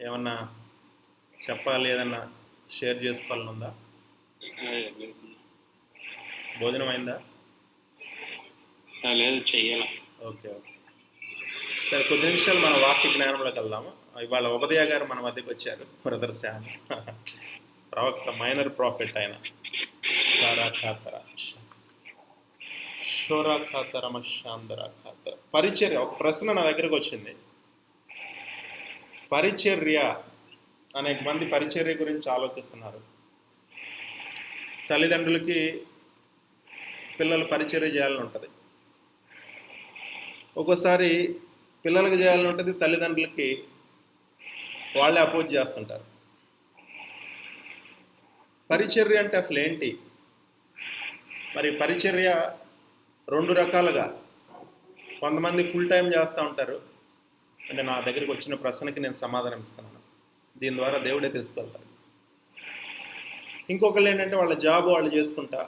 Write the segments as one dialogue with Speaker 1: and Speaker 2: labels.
Speaker 1: ఏమన్నా చెప్పాలి, ఏదన్నా షేర్ చేసుకోవాలని ఉందా? భోజనం అయిందా?
Speaker 2: లేదు, చెయ్యాల.
Speaker 1: ఓకే ఓకే, సరే కొద్ది నిమిషాలు మన వాక్య జ్ఞానంలోకి వెళ్దాము. ఇవాళ ఉదయ గారు మన మధ్యకి వచ్చారు, బ్రదర్ శామ్ ప్రవక్త, మైనర్ ప్రాఫిట్ ఆయన. షారా ఖాతర షోరా ఖాతర మషాందరా ఖాతర. పరిచర్య, ఒక ప్రశ్న నా దగ్గరకు వచ్చింది. పరిచర్య, అనేక మంది పరిచర్య గురించి ఆలోచిస్తున్నారు. తల్లిదండ్రులకి పిల్లలు పరిచర్య చేయాలని ఉంటుంది, ఒక్కోసారి పిల్లలకి చేయాలని ఉంటుంది, తల్లిదండ్రులకి వాళ్ళే అపోజ్ చేస్తుంటారు. పరిచర్య అంటే అసలు ఏంటి? మరి పరిచర్య రెండు రకాలుగా, కొంతమంది ఫుల్ టైం చేస్తూ ఉంటారు. అంటే నా దగ్గరికి వచ్చిన ప్రశ్నకి నేను సమాధానం ఇస్తున్నాను, దీని ద్వారా దేవుడే తీసుకెళ్తారు. ఇంకొకళ్ళు ఏంటంటే వాళ్ళ జాబ్ వాళ్ళు చేసుకుంటా.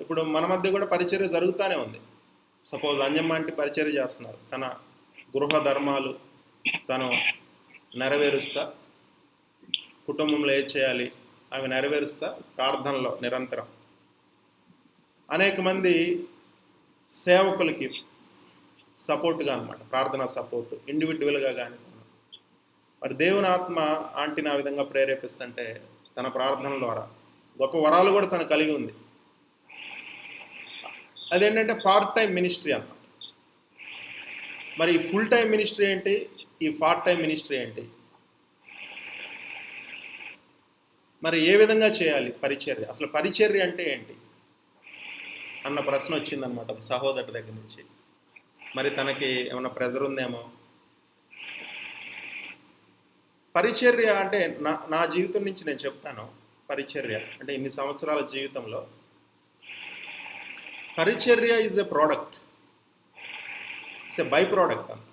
Speaker 1: ఇప్పుడు మన మధ్య కూడా పరిచర్య జరుగుతూనే ఉంది. సపోజ్ అంజమ్మ అంటే పరిచర్య చేస్తున్నారు, తన గృహ ధర్మాలు తను నెరవేరుస్తా, కుటుంబంలో ఏది చేయాలి అవి నెరవేరుస్తా, ప్రార్థనలో నిరంతరం. అనేక మంది సేవకులకి సపోర్ట్గా అనమాట, ప్రార్థనా సపోర్ట్ ఇండివిజువల్గా కానీ. మరి దేవుని ఆత్మ ఆంటీని ఆ విధంగా ప్రేరేపిస్తుంటే తన ప్రార్థనల ద్వారా గొప్ప వరాలు కూడా తను కలిగి ఉంది. అదేంటంటే పార్ట్ టైం మినిస్ట్రీ అన్నమాట. మరి ఈ ఫుల్ టైం మినిస్ట్రీ ఏంటి, ఈ పార్ట్ టైం మినిస్ట్రీ ఏంటి, మరి ఏ విధంగా చేయాలి పరిచర్య, అసలు పరిచర్య అంటే ఏంటి అన్న ప్రశ్న వచ్చిందనమాట ఒక సహోదరుడి దగ్గర నుంచి. మరి తనకి ఏమైనా ప్రెజర్ ఉందేమో. పరిచర్య అంటే నా జీవితం నుంచి నేను చెప్తాను. పరిచర్య అంటే ఇన్ని సంవత్సరాల జీవితంలో పరిచర్య is a product, it's a by product అంత.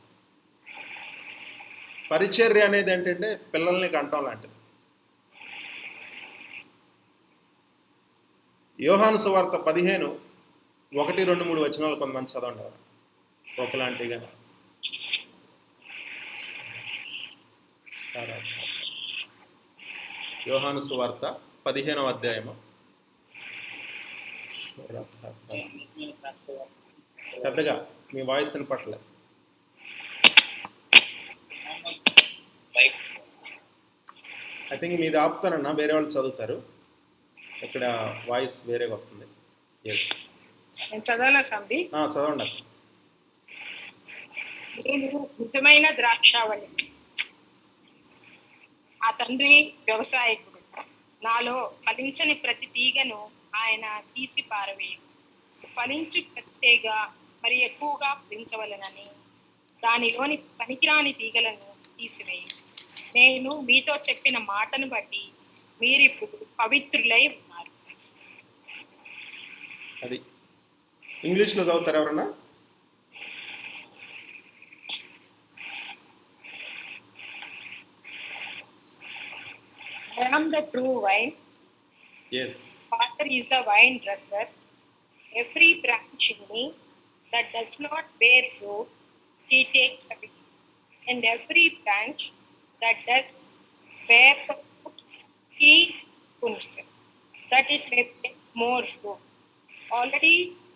Speaker 1: పరిచర్య అనేది ఏంటంటే పిల్లల్ని కంటం లాంటిది. యోహాను సువార్త 15:1, 2, 3 వచనాలు కొంతమంది చదవండి. ఒకలాంటిగా యోహాను సువార్త 15వ అధ్యాయము. పెద్దగా మీ వాయిస్ వినపట్లేదు. ఐ థింక్ మీది ఆపుతానన్నా, వేరే వాళ్ళు చదువుతారు, ఇక్కడ వాయిస్ వేరేగా వస్తుంది. చదవండి.
Speaker 3: నేను నిజమైన ద్రాక్షావళి, ఆ తండ్రి వ్యవసాయకుడు. నాలో ఫలించని ప్రతి తీగను ఆయన తీసి పారవేయు, ఫలించు ప్రతి తీగ మరి ఎక్కువగా ఫలించవలనని దానిలోని పనికిరాని తీగలను తీసివేయి. నేను మీతో చెప్పిన మాటను బట్టి మీరిప్పుడు పవిత్రులై ఉన్నారు.
Speaker 1: అది ఇంగ్లీష్లో చదువుతారు ఎవరన్నా?
Speaker 3: I am the true vine.
Speaker 1: Yes.
Speaker 3: Father is the vine dresser. Every branch in me that does not bear fruit, he takes away. And every branch that does bear the fruit, he prunes it, that it may bear more fruit. Already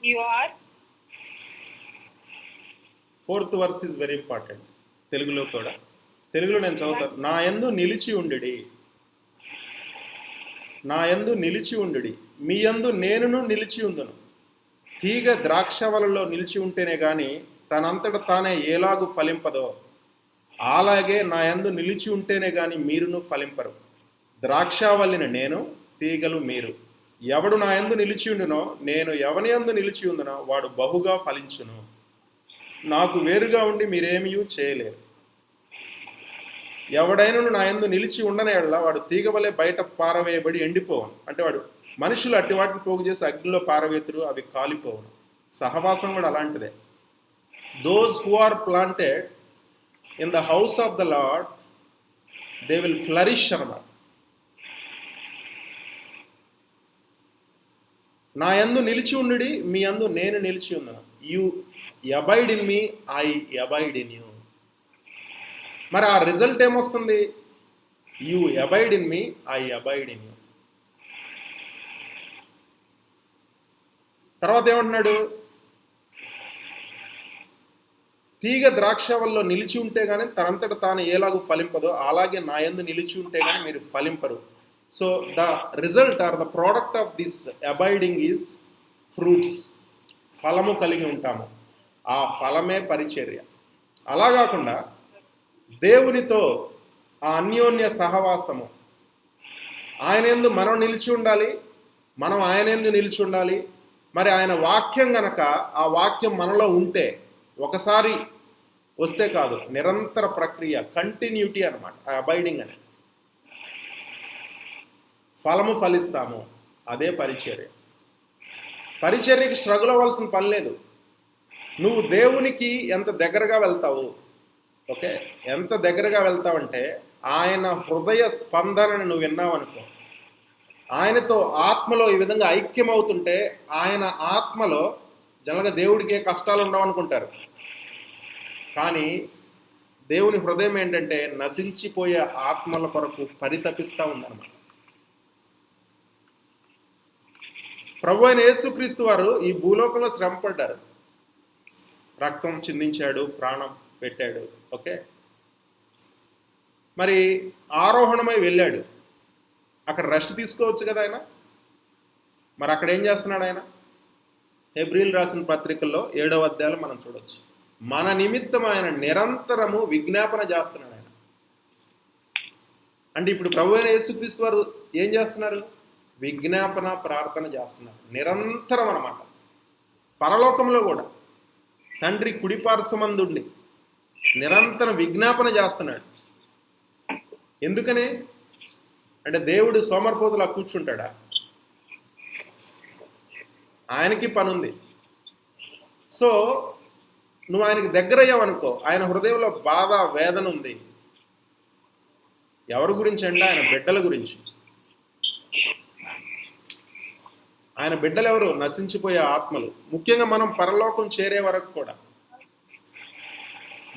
Speaker 3: you are.
Speaker 1: Fourth verse is very important. తెలుగులో కూడా, తెలుగులో నేను చదువుతాను. నా యందు నిలిచి ఉండుడి, నా యందు నిలిచి ఉండుడి, మీ యందు నేనును నిలిచి ఉందును. తీగ ద్రాక్షవలలో నిలిచి ఉంటేనే కానీ తనంతట తానే ఏలాగు ఫలింపదో, అలాగే నా యందు నిలిచి ఉంటేనే కానీ మీరును ఫలింపరు. ద్రాక్షావల్లిని నేను, తీగలు మీరు. ఎవడు నా యందు నిలిచి ఉండునో, నేను ఎవని యందు నిలిచి ఉందునో వాడు బహుగా ఫలించును. నాకు వేరుగా ఉండి మీరేమీ చేయలేరు. ఎవడైనా నా యందు నిలిచి ఉండనేళ్ళ వాడు తీగ వలె బయట పారవేయబడి ఎండిపోవను. అంటే వాడు మనుషులు అట్టి వాటిని పోగు చేసి అగ్నిలో పారవేతురు, అవి కాలిపోవను. సహవాసం కూడా అలాంటిదే. Those who are planted in the house of the Lord they will flourish అన్నమాట. నా యందు నిలిచి ఉండుడి, మీ యందు నేను నిలిచి ఉన్నాను. You abide in me, I abide in you. మరి ఆ రిజల్ట్ ఏమొస్తుంది? You abide in me, I abide in you. తర్వాత ఏమంటున్నాడు? తీగ ద్రాక్షవల్లో నిలిచి ఉంటే కానీ తనంతట తాను ఏలాగూ ఫలింపదో అలాగే నా యందు నిలిచి ఉంటే కానీ మీరు ఫలింపరు. So the result are the product of this abiding is fruits. ఫలము కలిగి ఉంటాము. ఆ ఫలమే పరిచర్య. అలా కాకుండా దేవునితో ఆ అన్యోన్య సహవాసము, ఆయన యందు మనం నిలిచి ఉండాలి, మనం ఆయన యందు నిలిచి ఉండాలి. మరి ఆయన వాక్యం గనక ఆ వాక్యం మనలో ఉంటే, ఒకసారి వస్తే కాదు, నిరంతర ప్రక్రియ, కంటిన్యూటీ అనమాట ఆ అబైడింగ్ అని. ఫలము ఫలిస్తాము, అదే పరిచర్య. పరిచర్యకి స్ట్రగుల్ అవ్వాల్సిన పని లేదు. నువ్వు దేవునికి ఎంత దగ్గరగా వెళ్తావు, ఓకే, ఎంత దగ్గరగా వెళ్తావంటే ఆయన హృదయ స్పందనని నువ్వు విన్నావు అనుకో, ఆయనతో ఆత్మలో ఈ విధంగా ఐక్యమవుతుంటే, ఆయన ఆత్మలో జనరల్గా దేవుడికి ఏ కష్టాలు ఉండవు అనుకుంటారు, కానీ దేవుని హృదయం ఏంటంటే నశించిపోయే ఆత్మల కొరకు పరితపిస్తూ ఉందన్నమాట. ప్రభు అయిన యేసుక్రీస్తు వారు ఈ భూలోకంలో శ్రమ పడ్డారు, రక్తం చిందించాడు, ప్రాణం పెట్టాడు, ఓకే. మరి ఆరోహణమై వెళ్ళాడు, అక్కడ రెస్ట్ తీసుకోవచ్చు కదా ఆయన. మరి అక్కడ ఏం చేస్తున్నాడు ఆయన? హెబ్రీలు రాసిన పత్రికల్లో 7వ అధ్యాయం మనం చూడవచ్చు. మన నిమిత్తం ఆయన నిరంతరము విజ్ఞాపన చేస్తున్నాడు ఆయన. అంటే ఇప్పుడు ప్రభు అయిన యేసుక్రీస్తు వారు ఏం చేస్తున్నారు? విజ్ఞాపన ప్రార్థన చేస్తున్నారు నిరంతరం అన్నమాట. పరలోకంలో కూడా తండ్రి కుడిపార్శ్వమందుండి నిరంతరం విజ్ఞాపన చేస్తున్నాడు. ఎందుకని అంటే దేవుడు సోమరిపోతులా కూర్చుంటాడా? ఆయనకి పని ఉంది. సో నువ్వు ఆయనకి దగ్గర అయ్యావనుకో, ఆయన హృదయంలో బాధ, వేదన ఉంది. ఎవరి గురించి అంటే ఆయన బిడ్డల గురించి. ఆయన బిడ్డలు ఎవరు? నశించిపోయే ఆత్మలు. ముఖ్యంగా మనం పరలోకం చేరే వరకు కూడా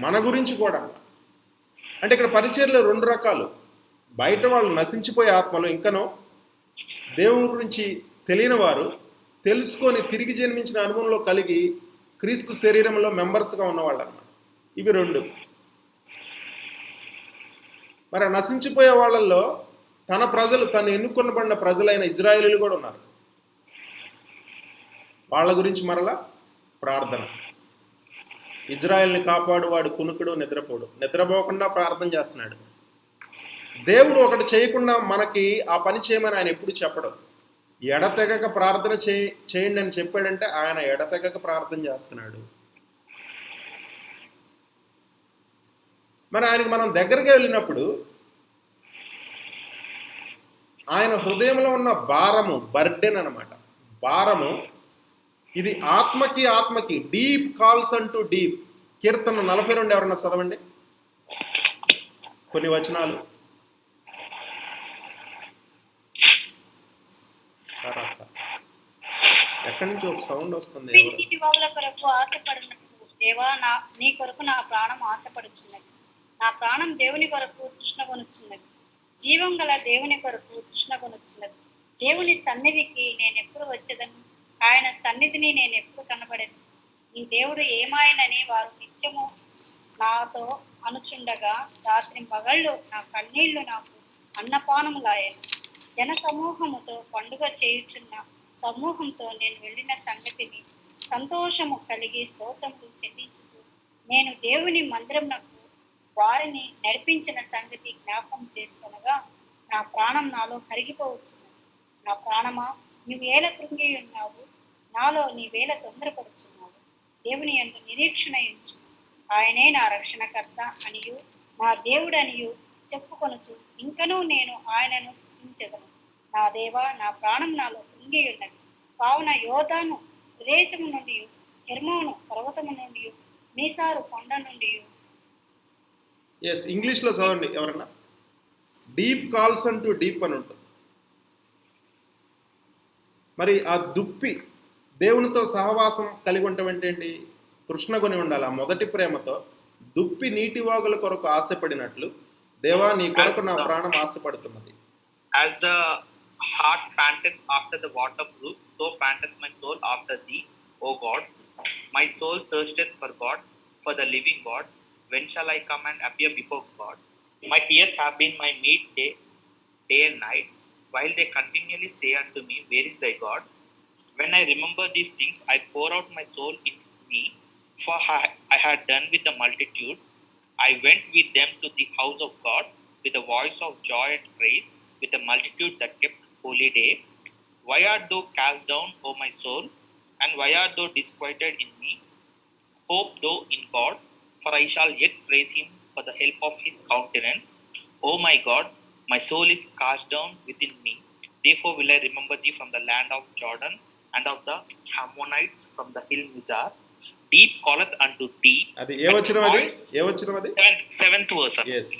Speaker 1: మన గురించి కూడా. అంటే ఇక్కడ పరిచర్యలు 2 రకాలు. బయట వాళ్ళు నశించిపోయే ఆత్మలు, ఇంకనో దేవుని గురించి తెలియని వారు, తెలుసుకొని తిరిగి జన్మించిన అనుభవంలో కలిగి క్రీస్తు శరీరంలో మెంబర్స్గా ఉన్నవాళ్ళు అన్నమాట. ఇవి 2. మరి ఆ నశించిపోయే వాళ్ళల్లో తన ప్రజలు, తను ఎన్నుకొనబడిన ప్రజలైన ఇజ్రాయేలీలు కూడా ఉన్నారు. వాళ్ళ గురించి మరలా ప్రార్థన. ఇజ్రాయెల్ని కాపాడు, వాడు కునుకుడు నిద్రపోడు. నిద్రపోకుండా ప్రార్థన చేస్తున్నాడు. దేవుడు ఒకటి చేయకుండా మనకి ఆ పని చేయమని ఆయన ఎప్పుడు చెప్పడు. ఎడతెగక ప్రార్థన చేయండి అని చెప్పాడంటే ఆయన ఎడతెగక ప్రార్థన చేస్తున్నాడు. మరి ఆయనకి మనం దగ్గరగా వెళ్ళినప్పుడు ఆయన హృదయంలో ఉన్న భారము, బర్డెన్ అన్నమాట. భారము ఇది ఆత్మకి డీప్ కాల్స్ అంటూ డీప్. కీర్తన 42 ఎవరన్నా చదవండి కొన్ని వచనాలు. ఎక్కడి నుంచి ఒక సౌండ్ వస్తుంది.
Speaker 2: కొరకు ఆశపడినట్టు దేవా, నీ కొరకు నా ప్రాణం ఆశపడుచున్నది. నా ప్రాణం దేవుని కొరకు తృష్ణగొనుచున్నది. జీవం గల దేవుని కొరకు తృష్ణగొనుచున్నది. దేవుని సన్నిధికి నేను ఎప్పుడు వచ్చేదను? ఆయన సన్నిధిని నేను ఎప్పుడు కనబడేది? నీ దేవుడు ఏమాయనని వారు నిత్యము నాతో అనుచుండగా రాత్రి పగళ్ళు నా కన్నీళ్లు నాకు అన్నపానములాయను. జన సమూహముతో పండుగ చేయుచున్న సమూహంతో నేను వెళ్ళిన సంగతిని సంతోషము కలిగి స్తోత్రములు చెల్లించుచు నేను దేవుని మందిరమునకు వారిని నడిపించిన సంగతి జ్ఞాపకం చేసుకొనగా నా ప్రాణం నాలో కరిగిపోవచ్చున్నది. నా ప్రాణమా, నువ్వు ఏల కృంగి ఉన్నావు, నాలో నీవేళ తొందరపడుచున్నావు. దేవుని యందు నిరీక్షణ ఉంచు. ఆయనే నా రక్షణకర్త అనియు నా దేవుడనియు చెప్పుకొనుచు ఇంకనూ నేను ఆయనను స్తుతించెదను. నా దేవా, నా ప్రాణం నాలో కృంగి ఉన్నది. కావున యోర్దాను ప్రదేశము నుండి, హెర్మోను పర్వతము నుండి, మీసారు కొండ నుండి.
Speaker 1: ఇంగ్లీష్లో చదవండి ఎవరన్నా. డీప్ కాల్స్ అంటూ డీప్ అని ఉంటుంది. మరి ఆ దుప్పి దేవునితో సహవాసం కలిగి ఉండటం ఏంటండి? తృష్ణ కొని ఉండాలి. ఆ మొదటి ప్రేమతో దుప్పి నీటి వాగుల కొరకు ఆశపడినట్లు దేవా నీ కొరకు నా ప్రాణం ఆశపడుతున్నది.
Speaker 4: As the hart panteth after the water brook, so panteth my soul after thee, O God. My soul thirsteth for God, for the living God. When shall I come and appear before God? My tears have been my meat day and night, while they continually say unto me, Where is thy God? When I remember these things, I pour out my soul in me, for I had done with the multitude. I went with them to the house of God, with a voice of joy and praise, with a multitude that kept holy day. Why art thou cast down, O my soul? And why art thou disquieted in me? Hope thou in God, for I shall yet praise him for the help of his countenance. O my God, my soul is cast down within me. Therefore will I remember thee from the land of Jordan, and of the Ammonites from the hill Mizar. Deep calleth unto deep.
Speaker 1: అది ఏ వచనం అది?
Speaker 4: Seventh verse.
Speaker 1: Yes.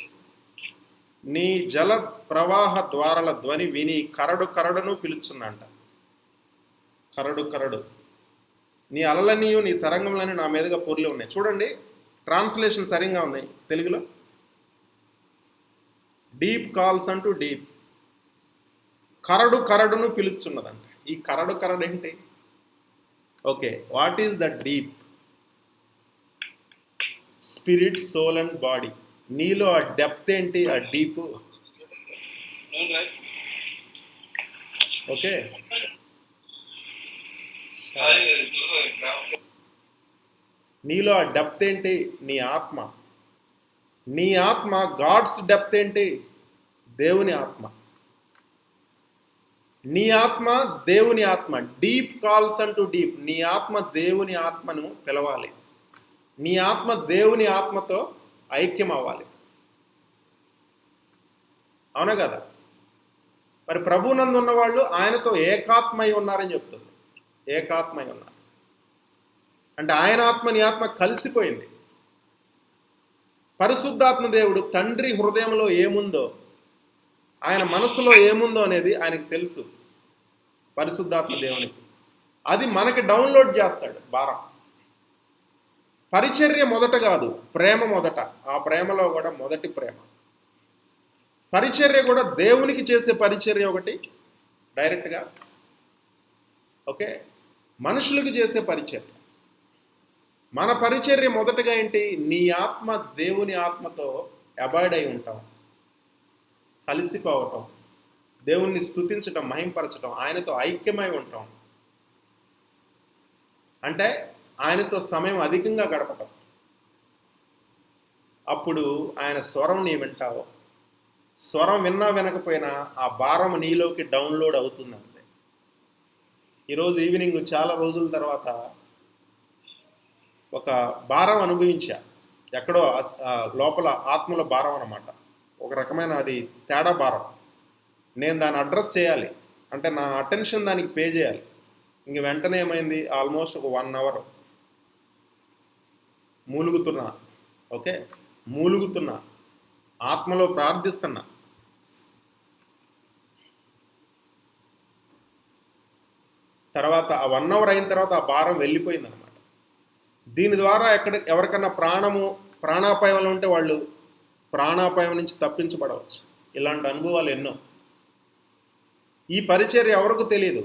Speaker 1: నీ జల ప్రవాహ ద్వారాల ధ్వని విని కరడు కరడును పిలుచున్నంట. కరడు కరడు. నీ అలలనియు నీ తరంగములని నా మీదుగా పొర్లి ఉన్నాయి. చూడండి, ట్రాన్స్లేషన్ సరిగ్గా ఉంది తెలుగులో. డీప్ కాల్స్ అంటూ డీప్. కరడు కరడును పిలుస్తున్నదంట. ఈ కరడు కరడు ఏంటి? Okay, what is the deep? Spirit, soul and body. నీలో ఆ డెప్త్ ఏంటి? ఆ డీప్. ఓకే, నీలో ఆ డెప్త్ ఏంటి? నీ ఆత్మ. నీ ఆత్మ గాడ్స్ డెప్త్ ఏంటి? దేవుని ఆత్మ. నీ ఆత్మ దేవుని ఆత్మ. డీప్ కాల్స్ అంటూ డీప్. నీ ఆత్మ దేవుని ఆత్మను పిలవాలి. నీ ఆత్మ దేవుని ఆత్మతో ఐక్యం అవ్వాలి. అవునా కదా? మరి ప్రభునందు ఉన్నవాళ్ళు ఆయనతో ఏకాత్మై ఉన్నారని చెప్తుంది. ఏకాత్మై ఉన్నారు అంటే ఆయన ఆత్మ నీ ఆత్మ కలిసిపోయింది. పరిశుద్ధాత్మ దేవుడు తండ్రి హృదయంలో ఏముందో, ఆయన మనసులో ఏముందో అనేది ఆయనకు తెలుసు. పరిశుద్ధాత్మ దేవునికి అది మనకి డౌన్లోడ్ చేస్తాడు. భారం పరిచర్య మొదట కాదు, ప్రేమ మొదట. ఆ ప్రేమలో కూడా మొదటి ప్రేమ. పరిచర్య కూడా దేవునికి చేసే పరిచర్య ఒకటి డైరెక్ట్గా, ఓకే. మనుషులకు చేసే పరిచర్య. మన పరిచర్య మొదటగా ఏంటి? నీ ఆత్మ దేవుని ఆత్మతో అబాయిడ్ అయి ఉంటాం, కలిసిపోవటం, దేవుణ్ణి స్తుతించటం, మహింపరచటం, ఆయనతో ఐక్యమై ఉంటాం. అంటే ఆయనతో సమయం అధికంగా గడపటం. అప్పుడు ఆయన స్వరం నీ వింటావు. స్వరం విన్నా వినకపోయినా ఆ భారం నీలోకి డౌన్లోడ్ అవుతుంది అంతే. ఈరోజు ఈవినింగ్ చాలా రోజుల తర్వాత ఒక భారం అనుభవించా. ఎక్కడో లోపల ఆత్మల భారం అన్నమాట. ఒక రకమైన అది తేడా భారం. నేను దాన్ని అడ్రస్ చేయాలి అంటే నా అటెన్షన్ దానికి పే చేయాలి. ఇంక వెంటనే ఏమైంది, ఆల్మోస్ట్ ఒక 1 అవర్ మూలుగుతున్నా, ఓకే, మూలుగుతున్నా, ఆత్మలో ప్రార్థిస్తున్నా. తర్వాత ఆ 1 అవర్ అయిన తర్వాత ఆ భారం వెళ్ళిపోయింది అనమాట. దీని ద్వారా ఎవరికన్నా ప్రాణాపాయం ఉంటే వాళ్ళు ప్రాణాపాయం నుంచి తప్పించబడవచ్చు. ఇలాంటి అనుభవాలు ఎన్నో. ఈ పరిచర్య ఎవరికి తెలియదు,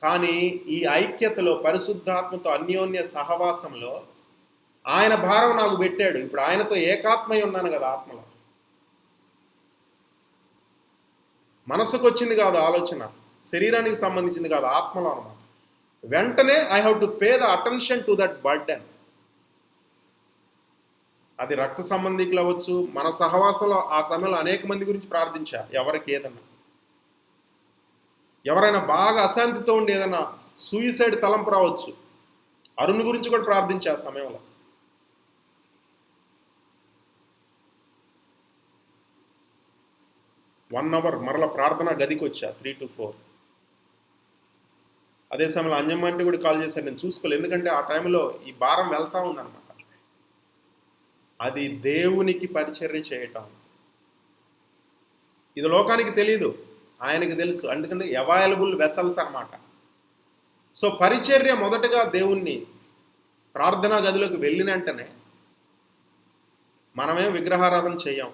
Speaker 1: కానీ ఈ ఐక్యతలో పరిశుద్ధాత్మతో అన్యోన్య సహవాసంలో ఆయన భారం నాకు పెట్టాడు. ఇప్పుడు ఆయనతో ఏకాత్మై ఉన్నాను కదా ఆత్మలో. మనసుకు వచ్చింది కాదు ఆలోచన, శరీరానికి సంబంధించింది కాదు, ఆత్మలో అన్నమాట. వెంటనే I have to pay the attention to that burden. అది రక్త సంబంధికులు అవ్వచ్చు. మన సహవాసంలో ఆ సమయంలో అనేక మంది గురించి ప్రార్థించా. ఎవరికి ఏదన్నా, ఎవరైనా బాగా అశాంతితో ఉండి ఏదైనా సూయిసైడ్ తలంపు రావచ్చు, అరుణ్ గురించి కూడా ప్రార్థించా ఆ సమయంలో. వన్ అవర్ మరలా ప్రార్థన గదికి వచ్చా, 3 to 4. అదే సమయంలో అంజమ్మ అంటే కూడా కాల్ చేశాను. నేను చూసుకోలేదు, ఎందుకంటే ఆ టైంలో ఈ భారం వెళ్తూ ఉందన్నమాట. అది దేవునికి పరిచర్య చేయటం. ఇది లోకానికి తెలీదు, ఆయనకి తెలుసు. అందుకని అవైలబుల్ వెసల్స్ అన్నమాట. సో పరిచర్య మొదటగా దేవుణ్ణి ప్రార్థనా గదిలోకి వెళ్ళిన వెంటనే మనమే విగ్రహారాధన చెయ్యం.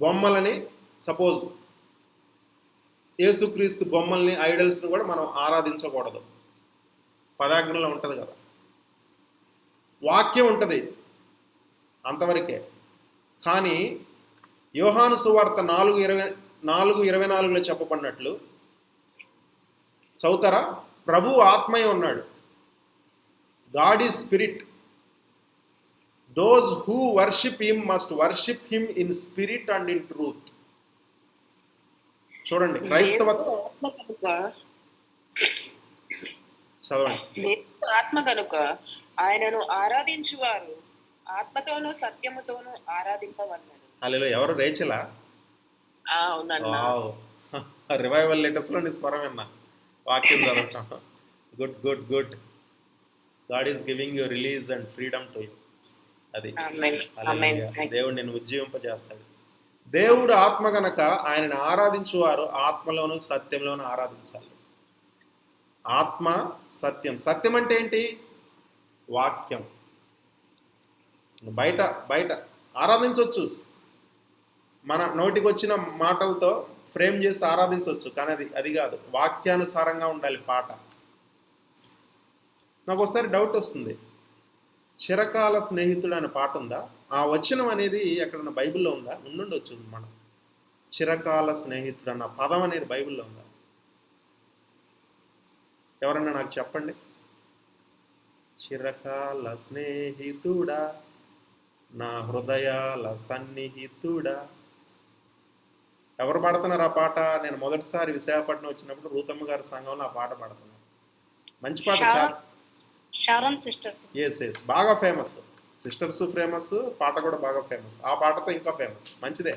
Speaker 1: బొమ్మలని సపోజ్ యేసుక్రీస్తు బొమ్మల్ని, ఐడల్స్ని కూడా మనం ఆరాధించకూడదు. పదాజ్ఞలో ఉంటుంది కదా. వాక్యం ఉంటుంది అంతవరకే. కానీ యోహాను సువార్త 4:24 చెప్పబడినట్లు చదువుతారా? ప్రభు ఆత్మయ్య ఉన్నాడు. God is spirit. Those who worship him must worship him in spirit and in truth. చూడండి, క్రైస్తవత్వం
Speaker 5: ఆత్మ కనుక
Speaker 1: చదవండి.
Speaker 5: దేవుడు ఆత్మ కనుక ఆయనను ఆరాధించువారు ఆత్మతోనూ సత్యముతోనూ ఆరాధింపవన్నాడు.
Speaker 1: అల్లెలో ఎవరు? రేచలా?
Speaker 5: అవునన్నా.
Speaker 1: రివైవల్ లెటర్స్లో నీ స్వరం విన్నా, వాక్యం చదవటం. Good good good. God is giving you release and freedom to you. అది
Speaker 5: ఆమేన్. ఆమేన్.
Speaker 1: హల్లెలూయా. దేవుడు నిన్ను ఉజ్జీవింపజేస్తాడు. దేవుడు ఆత్మ గనక ఆయనను ఆరాధించువారు ఆత్మలోను సత్యంలోను ఆరాధించాలి. ఆత్మ సత్యం. సత్యం అంటే ఏంటి? వాక్యం. బయట బయట ఆరాధించవచ్చు, మన నోటికి వచ్చిన మాటలతో ఫ్రేమ్ చేసి ఆరాధించవచ్చు, కానీ అది కాదు. వాక్యానుసారంగా ఉండాలి పాట. నాకు ఒకసారి డౌట్ వస్తుంది, చిరకాల స్నేహితుడు అనే పాట ఉందా? ఆ వచనం అనేది ఎక్కడన్నా బైబిల్లో ఉందా? ఉండుండొచ్చు. మనం చిరకాల స్నేహితుడు అన్న పదం అనేది బైబిల్లో ఉందా? ఎవరన్నా నాకు చెప్పండి. చిరకాల స్నేహితుడా, నా హృదయాల సన్నిహితుడా. ఎవరు పాడుతున్నారు ఆ పాట? నేను మొదటిసారి విశాఖపట్నం వచ్చినప్పుడు రూతమ్మ గారి సంఘంలో ఆ పాట పాడుతున్నాను. మంచి పాట.
Speaker 2: Sharon sisters.
Speaker 1: ఎస్ బాగా ఫేమస్. సిస్టర్స్ ఫేమస్, పాట కూడా బాగా ఫేమస్. ఆ పాటతో ఇంకా ఫేమస్. మంచిదే.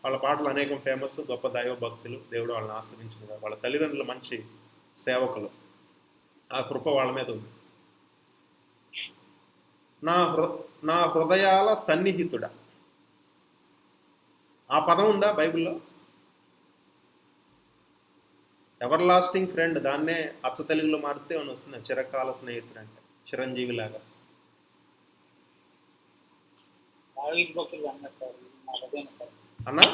Speaker 1: వాళ్ళ పాటలు అనేకం ఫేమస్. గొప్ప దైవ భక్తులు. దేవుడు వాళ్ళని ఆశ్రయించిన వాళ్ళ తల్లిదండ్రులు మంచి సేవకులు. ఆ కృప వాళ్ళ మీద ఉంది. నా హృదయాల సన్నిహితుడా, ఆ పదం ఉందా బైబిల్లో? ఎవర్ లాస్టింగ్ ఫ్రెండ్, దాన్నే అచ్చ తెలుగులో మారితే అని వస్తుంది. చిరకాల స్నేహితుడు అంటే చిరంజీవి లాగా. అన్నా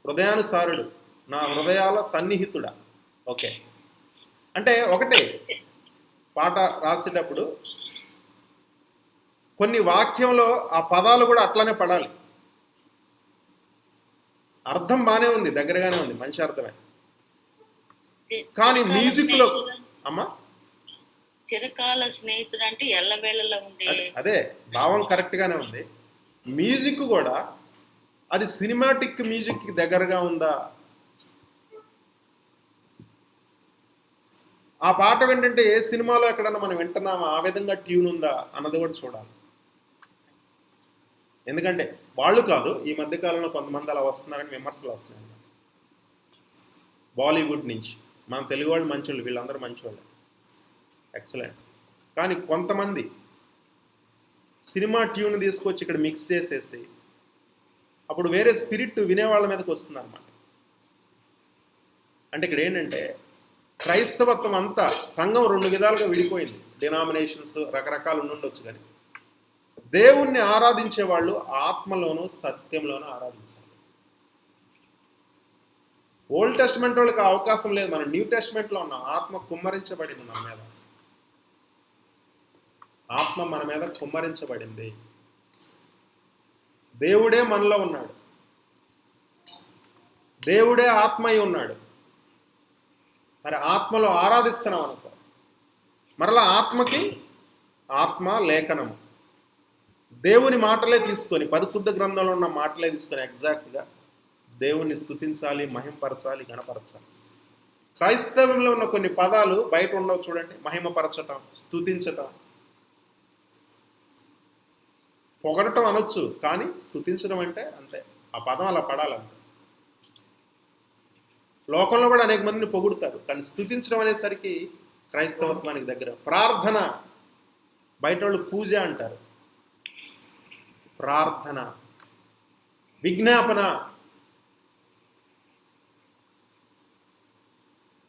Speaker 1: హృదయానుసారుడు, నా హృదయాల సన్నిహితుడా. ఓకే, అంటే ఒకటే పాట రాసేటప్పుడు కొన్ని వాక్యంలో ఆ పదాలు కూడా అట్లానే పడాలి. అర్థం బాగానే ఉంది, దగ్గరగానే ఉంది, మంచి అర్థమే. కానీ మ్యూజిక్లో అమ్మా
Speaker 6: చిరకాల స్నేహితుడు అంటే ఎల్లవేళలా ఉండే.
Speaker 1: అదే భావం కరెక్ట్గానే ఉంది. మ్యూజిక్ కూడా అది సినిమాటిక్ మ్యూజిక్కి దగ్గరగా ఉందా? ఆ పాట ఏంటంటే ఏ సినిమాలో ఎక్కడన్నా మనం వింటున్నామా, ఆ విధంగా ట్యూన్ ఉందా అన్నది కూడా చూడాలి. ఎందుకంటే వాళ్ళు కాదు, ఈ మధ్యకాలంలో కొంతమంది అలా వస్తున్నారని విమర్శలు వస్తున్నాయి బాలీవుడ్ నుంచి. మన తెలుగు వాళ్ళు మంచోళ్ళు, వీళ్ళందరూ మంచోళ్ళు, ఎక్సలెంట్. కానీ కొంతమంది సినిమా ట్యూన్ తీసుకొచ్చి ఇక్కడ మిక్స్ చేసేసి అప్పుడు వేరే స్పిరిట్ వినేవాళ్ళ మీదకి వస్తుంది అన్నమాట. అంటే ఇక్కడ ఏంటంటే క్రైస్తవత్వం అంతా సంఘం 2 విధాలుగా విడిపోయింది. డినామినేషన్స్ రకరకాలు ఉండొచ్చు, కానీ దేవుణ్ణి ఆరాధించే వాళ్ళు ఆత్మలోనూ సత్యంలోనూ ఆరాధించాలి. ఓల్డ్ టెస్ట్మెంట్ వాళ్ళకి అవకాశం లేదు. మనం న్యూ టెస్ట్మెంట్లో ఉన్నాం. ఆత్మ కుమ్మరించబడింది మన మీద. ఆత్మ మన మీద కుమ్మరించబడింది. దేవుడే మనలో ఉన్నాడు. దేవుడే ఆత్మయి ఉన్నాడు. మరి ఆత్మలో ఆరాధిస్తున్నాం అనుకో, మరలా ఆత్మకి ఆత్మ లేఖనము, దేవుని మాటలే తీసుకొని, పరిశుద్ధ గ్రంథంలో ఉన్న మాటలే తీసుకొని ఎగ్జాక్ట్గా దేవుణ్ణి స్తుతించాలి, మహిమపరచాలి, గణపరచాలి. క్రైస్తవంలో ఉన్న కొన్ని పదాలు బయట ఉండవు చూడండి. మహిమపరచటం, స్తుతించటం, పొగడటం అనొచ్చు, కానీ స్తుతించడం అంటే అంతే. ఆ పదం అలా పడాలంటే. లోకంలో కూడా అనేక మందిని పొగుడుతారు, కానీ స్తుతించడం అనేసరికి క్రైస్తవత్వానికి దగ్గర. ప్రార్థన, బయట వాళ్ళు పూజ అంటారు, ప్రార్థన. విజ్ఞాపన,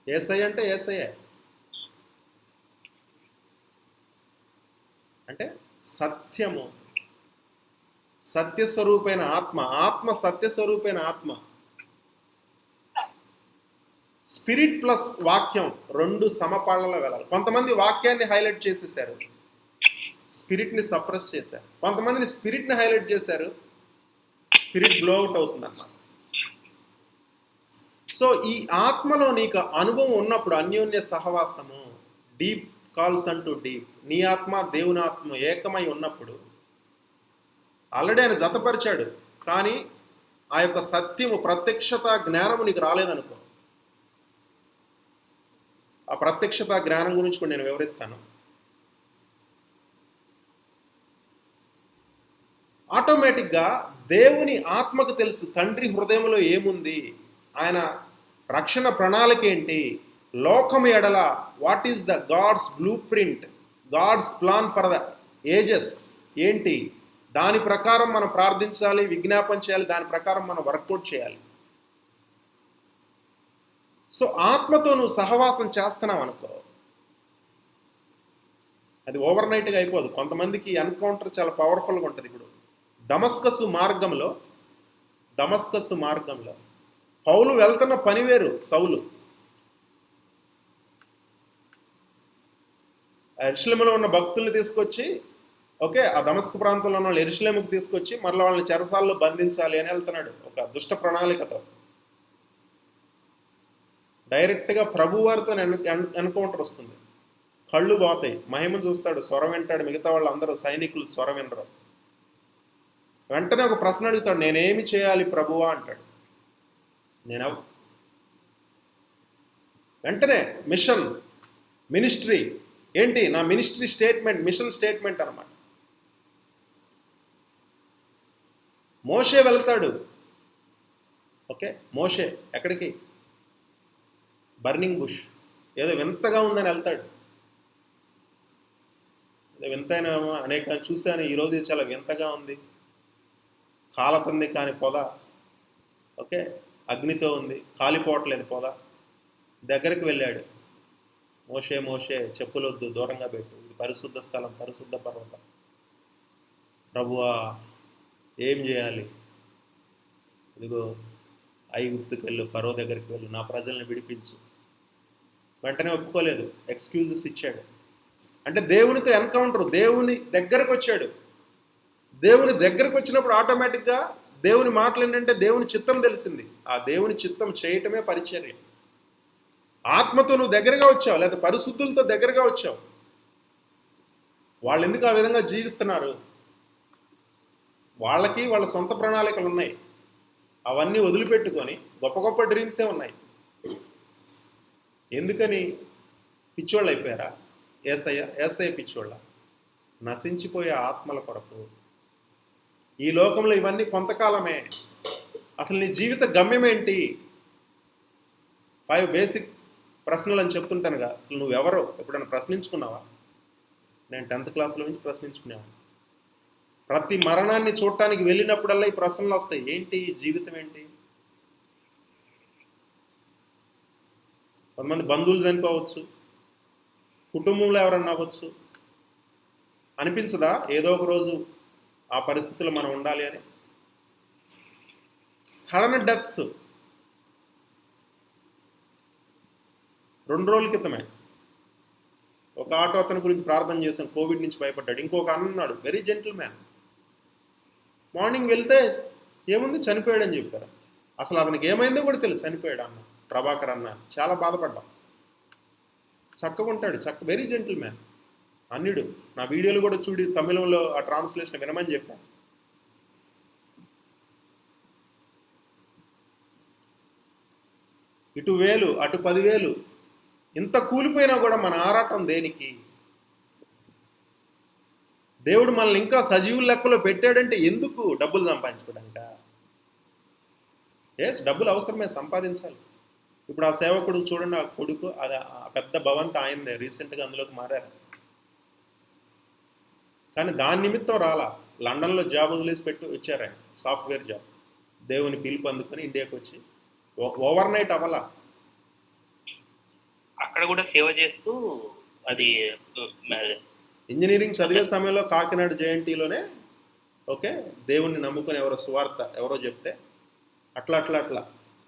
Speaker 1: యేసయ్య అంటే యేసయ్య. అంటే సత్యము, సత్యస్వరూపైన ఆత్మ, ఆత్మ సత్యస్వరూపైన ఆత్మ. స్పిరిట్ ప్లస్ వాక్యం రెండు సమపాళ్ళలో వెళ్ళాలి. కొంతమంది వాక్యాన్ని హైలైట్ చేసేసారు, స్పిరిట్ని సప్రెస్ చేశారు. కొంతమందిని స్పిరిట్ని హైలైట్ చేశారు, స్పిరిట్ బ్లో అవుట్ అవుతుందన్నమాట. సో ఈ ఆత్మలో నీకు అనుభవం ఉన్నప్పుడు అన్యోన్య సహవాసము, డీప్ కాల్స్ అంటూ డీప్, నీ ఆత్మ దేవుని ఆత్మ ఏకమై ఉన్నప్పుడు ఆల్రెడీ ఆయన జతపరిచాడు, కానీ ఆ యొక్క సత్యము ప్రత్యక్షత జ్ఞానము నీకు రాలేదనుకో. ఆ ప్రత్యక్షత జ్ఞానం గురించి కూడా నేను వివరిస్తాను. ఆటోమేటిక్గా దేవుని ఆత్మకు తెలుసు తండ్రి హృదయంలో ఏముంది, ఆయన రక్షణ ప్రణాళిక ఏంటి, లోకము ఎడల what is the God's blueprint, God's plan for the ages ఏంటి, దాని ప్రకారం మనం ప్రార్థించాలి, విజ్ఞాపన చేయాలి, దాని ప్రకారం మనం వర్కౌట్ చేయాలి. సో ఆత్మతో నువ్వు సహవాసం చేస్తున్నావు అనుకో, అది ఓవర్ నైట్గా అయిపోదు. కొంతమందికి ఎన్కౌంటర్ చాలా పవర్ఫుల్గా ఉంటుంది. ఇప్పుడు దమస్కసు మార్గంలో పౌలు వెళ్తున్న పని వేరు, సౌలు యెరూషలేములో ఉన్న భక్తుల్ని తీసుకొచ్చి, ఓకే, ఆ దమస్కు ప్రాంతంలో ఉన్న వాళ్ళు యెరూషలేముకు తీసుకొచ్చి మరలా వాళ్ళని చెరసాల్లో బంధించాలి అని వెళ్తున్నాడు ఒక దుష్ట ప్రణాళికతో. డైరెక్ట్గా ప్రభువారితో ఎన్కౌంటర్ వస్తుంది. కళ్ళు పోతాయి, మహిమ చూస్తాడు, స్వరం వింటాడు, మిగతా వాళ్ళు అందరూ సైనికులు స్వరం వినరు. వెంటనే ఒక ప్రశ్న అడుగుతాడు, నేనేమి చేయాలి ప్రభువా అంటాడు. వెంటనే మిషన్, మినిస్ట్రీ ఏంటి, నా మినిస్ట్రీ స్టేట్మెంట్, మిషన్ స్టేట్మెంట్ అన్నమాట. మోషే వెళ్తాడు, ఓకే, మోషే ఎక్కడికి, బర్నింగ్ బుష్, ఏదో వింతగా ఉందని వెళ్తాడు. వింతైన అనేక చూశాను, ఈరోజు చాలా వింతగా ఉంది, కాలుతుంది కాని పొద, ఓకే, అగ్నితో ఉంది, కాలిపోవట్లేదు పొద. దగ్గరికి వెళ్ళాడు, మోషే చెప్పులొద్దు, దూరంగా పెట్టు, ఇది పరిశుద్ధ స్థలం, పరిశుద్ధ పర్వతం. ప్రభువా ఏం చేయాలి, ఇదిగో ఐగుప్తుకి వెళ్ళు, ఫరో దగ్గరికి వెళ్ళు, నా ప్రజల్ని విడిపించు. వెంటనే ఒప్పుకోలేదు, ఎక్స్క్యూజెస్ ఇచ్చాడు. అంటే దేవునితో ఎన్కౌంటర్, దేవుని దగ్గరకు వచ్చాడు. దేవుని దగ్గరకు వచ్చినప్పుడు ఆటోమేటిక్గా దేవుని మాటలు ఏంటంటే దేవుని చిత్తం తెలిసింది. ఆ దేవుని చిత్తం చేయటమే పరిచర్య. ఆత్మతో నువ్వు దగ్గరగా వచ్చావు, లేదా పరిశుద్ధులతో దగ్గరగా వచ్చావు. వాళ్ళు ఎందుకు ఆ విధంగా జీవిస్తున్నారు, వాళ్ళకి వాళ్ళ సొంత ప్రణాళికలు ఉన్నాయి. అవన్నీ వదిలిపెట్టుకొని గొప్ప గొప్ప డ్రీమ్సే ఉన్నాయి. ఎందుకని పిచ్చోళ్ళు అయిపోయారా? ఏసయ్య పిచ్చోళ్ళ? నశించిపోయే ఆత్మల కొరకు. ఈ లోకంలో ఇవన్నీ కొంతకాలమే. అసలు నీ జీవిత గమ్యం ఏంటి? 5 బేసిక్ ప్రశ్నలు అని చెప్తుంటానుగా. అసలు నువ్వెవరో ఎప్పుడైనా ప్రశ్నించుకున్నావా? నేను 10th క్లాస్లో నుంచి ప్రశ్నించుకునేవాను. ప్రతి మరణాన్ని చూడటానికి వెళ్ళినప్పుడల్లా ఈ ప్రశ్నలు వస్తాయి. ఏంటి జీవితం ఏంటి? కొంతమంది బంధువులు చనిపోవచ్చు, కుటుంబంలో ఎవరన్నా అవ్వచ్చు. అనిపించదా ఏదో ఒక రోజు ఆ పరిస్థితిలో మనం ఉండాలి అని? సడన్ డెత్స్ 2 రోజుల క్రితమే ఒక ఆటో అతని గురించి ప్రార్థన చేశాం, కోవిడ్ నుంచి భయపడ్డాడు. ఇంకొక అన్న ఉన్నాడు, వెరీ జెంటిల్ మ్యాన్. మార్నింగ్ వెళ్తే ఏముంది, చనిపోయాడని చెప్పారు. అసలు అతనికి ఏమైందో కూడా తెలుసు, చనిపోయాడు అన్న ప్రభాకర్ అన్న. చాలా బాధపడ్డాం. చక్కగా ఉంటాడు, వెరీ జెంటిల్ మ్యాన్, అన్యుడు. నా వీడియోలు కూడా చూడి తమిళంలో ఆ ట్రాన్స్లేషన్ వినమని చెప్పాను. ఇటు 1000 అటు 10,000, ఇంత కూలిపోయినా కూడా మన ఆరాటం దేనికి? దేవుడు మనల్ని ఇంకా సజీవుల లెక్కలో పెట్టాడంటే ఎందుకు? డబ్బులు సంపాదించుకోవడానిక? ఎస్, డబ్బులు అవసరమే, సంపాదించాలి. ఇప్పుడు ఆ సేవకుడు చూడండి, ఆ కొడుకు, అది ఆ పెద్ద భవంతి ఆయనదే, రీసెంట్గా అందులోకి మారారు. కానీ దాని నిమిత్తం రాలా, లండన్లో జాబ్ వదిలేసి పెట్టి వచ్చారు ఆయన, సాఫ్ట్వేర్ జాబ్. దేవుని పిలుపు అందుకొని ఇండియాకి వచ్చి ఓవర్ నైట్ అవ్వాలా.
Speaker 4: అక్కడ కూడా సేవ చేస్తూ అది
Speaker 1: ఇంజనీరింగ్ చదివే సమయంలో కాకినాడ జేఎన్టీలోనే ఓకే దేవుణ్ణి నమ్ముకొని ఎవరో సువార్త ఎవరో చెప్తే అట్లా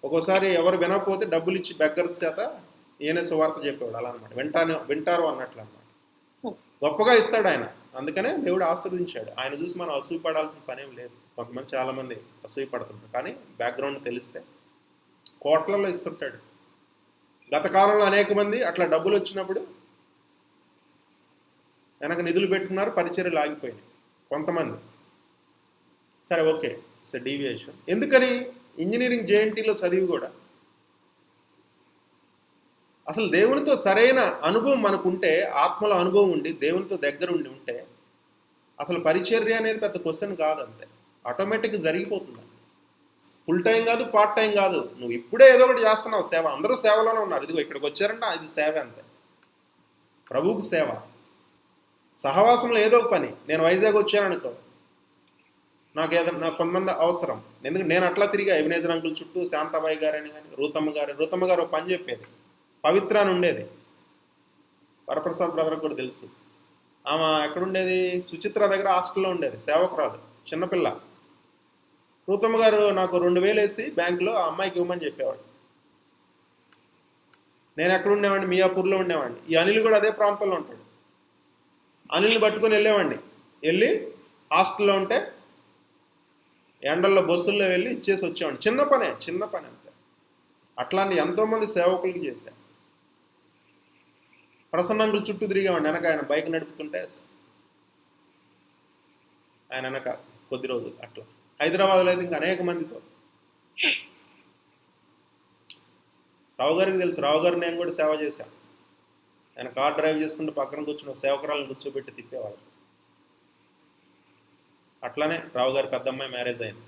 Speaker 1: ఒక్కోసారి ఎవరు వినకపోతే డబ్బులు ఇచ్చి బెగ్గర్స్ చేత ఈయనే సువార్త చెప్పేవాడు అలా అనమాట. వింటారు అన్నట్లు అనమాట. గొప్పగా ఇస్తాడు ఆయన. అందుకనే దేవుడు ఆశీర్వదించాడు. ఆయన చూసి మనం అసూయ పడాల్సిన పనేం లేదు. కొంతమంది చాలామంది అసూయ పడుతుంటారు, కానీ బ్యాక్గ్రౌండ్ తెలిస్తే కోట్లలో ఇస్తుంటాడు. గత కాలంలో అనేక మంది అట్లా డబ్బులు వచ్చినప్పుడు వెనక నిధులు పెట్టుకున్నారు, పరిచర్యలు ఆగిపోయినాయి కొంతమంది. సరే ఓకే, ఇట్స్ ఎ డీవియేషన్. ఎందుకని ఇంజనీరింగ్ జేఎన్టీలో చదివి కూడా అసలు దేవునితో సరైన అనుభవం మనకుంటే, ఆత్మలో అనుభవం ఉండి దేవునితో దగ్గర ఉంటే అసలు పరిచర్య అనేది పెద్ద క్వశ్చన్ కాదు. అంతే ఆటోమేటిక్గా జరిగిపోతుంది. ఫుల్ టైం కాదు, పార్ట్ టైం కాదు, నువ్వు ఇప్పుడే ఏదో ఒకటి చేస్తున్నావు సేవ. అందరూ సేవలోనే ఉన్నారు. ఇదిగో ఇక్కడికి వచ్చారంటే ఇది సేవ. అంతే, ప్రభువుకి సేవ. సహవాసంలో ఏదో ఒక పని. నేను వైజాగ్ వచ్చాను అనుకో, నాకు కొంతమంది అవసరం. ఎందుకంటే నేను అట్లా తిరిగా ఎబినేజర్ అంకుల్ చుట్టూ, శాంతాబాయి గారని కానీ, రూతమ్మ గారు ఒక పని చెప్పేది. పవిత్ర అని ఉండేది, వరప్రసాద్ బ్రదర్కి కూడా తెలుసు. ఆమె ఎక్కడుండేది, సుచిత్ర దగ్గర హాస్టల్లో ఉండేది, సేవకురాలు, చిన్నపిల్ల. రూతమ్మ గారు నాకు 2,000 వేసి బ్యాంకులో ఆ అమ్మాయికి ఇవ్వమని చెప్పేవాడు. నేను ఎక్కడ ఉండేవాడిని, మియాపూర్లో ఉండేవాడిని. ఈ అనిల్ కూడా అదే ప్రాంతంలో ఉంటాడు. అనిల్ని పట్టుకొని వెళ్ళేవాడిని. వెళ్ళి హాస్టల్లో ఉంటే ఎండల్లో బస్సుల్లో వెళ్ళి ఇచ్చేసి వచ్చేవాడిని. చిన్న పని అంతే. అట్లాంటి ఎంతోమంది సేవకులకి చేశాను. ప్రసన్నంకుల చుట్టూ తిరిగేవాడిని వెనక. ఆయన బైక్ నడుపుతుంటే ఆయన వెనక కొద్ది రోజులు అట్లా. హైదరాబాద్లో అయితే ఇంకా అనేక మందితో. రావు గారికి తెలుసు, రావు గారు నేను కూడా సేవ చేశాను. ఆయన కార్ డ్రైవ్ చేసుకుంటూ పక్కన కూర్చుని సేవకురాలను కూర్చోబెట్టి తిప్పేవాడు. అట్లానే రావు గారి పెద్ద అమ్మాయి మ్యారేజ్ అయింది.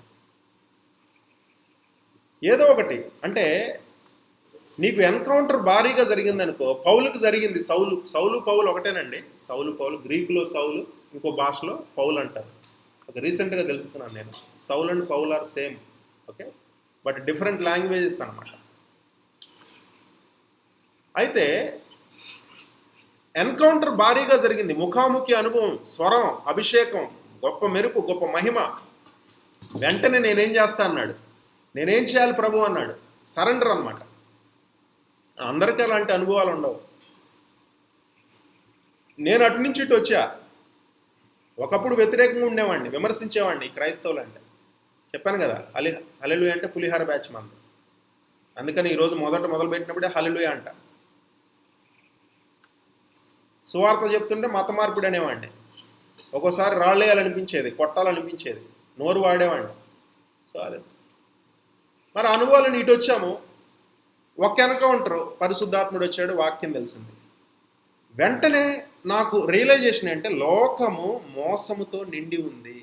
Speaker 1: ఏదో ఒకటి అంటే నీకు ఎన్కౌంటర్ భారీగా జరిగింది అనుకో. పౌలుకి జరిగింది. సౌలు పౌలు ఒకటేనండి. సౌలు పౌలు, గ్రీకులో సౌలు, ఇంకో భాషలో పౌలు అంటారు. ఒక రీసెంట్గా తెలుసుకున్నాను నేను. Saul and Paul are same, okay, but different languages అనమాట. అయితే ఎన్కౌంటర్ భారీగా జరిగింది. ముఖాముఖి అనుభవం, స్వరం, అభిషేకం, గొప్ప మెరుపు, గొప్ప మహిమ. వెంటనే నేనేం చేస్తా అన్నాడు. నేనేం చేయాలి ప్రభు అన్నాడు. సరెండర్ అనమాట. అందరికీ అలాంటి అనుభవాలు ఉండవు. నేను అటు నుంచి ఇటు వచ్చా. ఒకప్పుడు వ్యతిరేకంగా ఉండేవాడిని, విమర్శించేవాడిని క్రైస్తవులు అంటే. చెప్పాను కదా, హల్లెలూయా అంటే పులిహార బ్యాచ్ మంది. అందుకని ఈరోజు మొదలుపెట్టినప్పుడే హల్లెలూయా అంట. సువార్త చెప్తుంటే మత మార్పిడి అనేవాడిని. ఒక్కోసారి రాళ్ళేయాలనిపించేది, కొట్టాలనిపించేది, నోరు వాడేవాడిని. సో అదే మరి అనుభవాలను ఇటు వచ్చాము. ఒక ఎన్కౌంటర్, పరిశుద్ధాత్ముడు వచ్చాడు, వాక్యం తెలిసింది. వెంటనే నాకు రియలైజేషన్ అంటే లోకము మోసముతో నిండి ఉంది.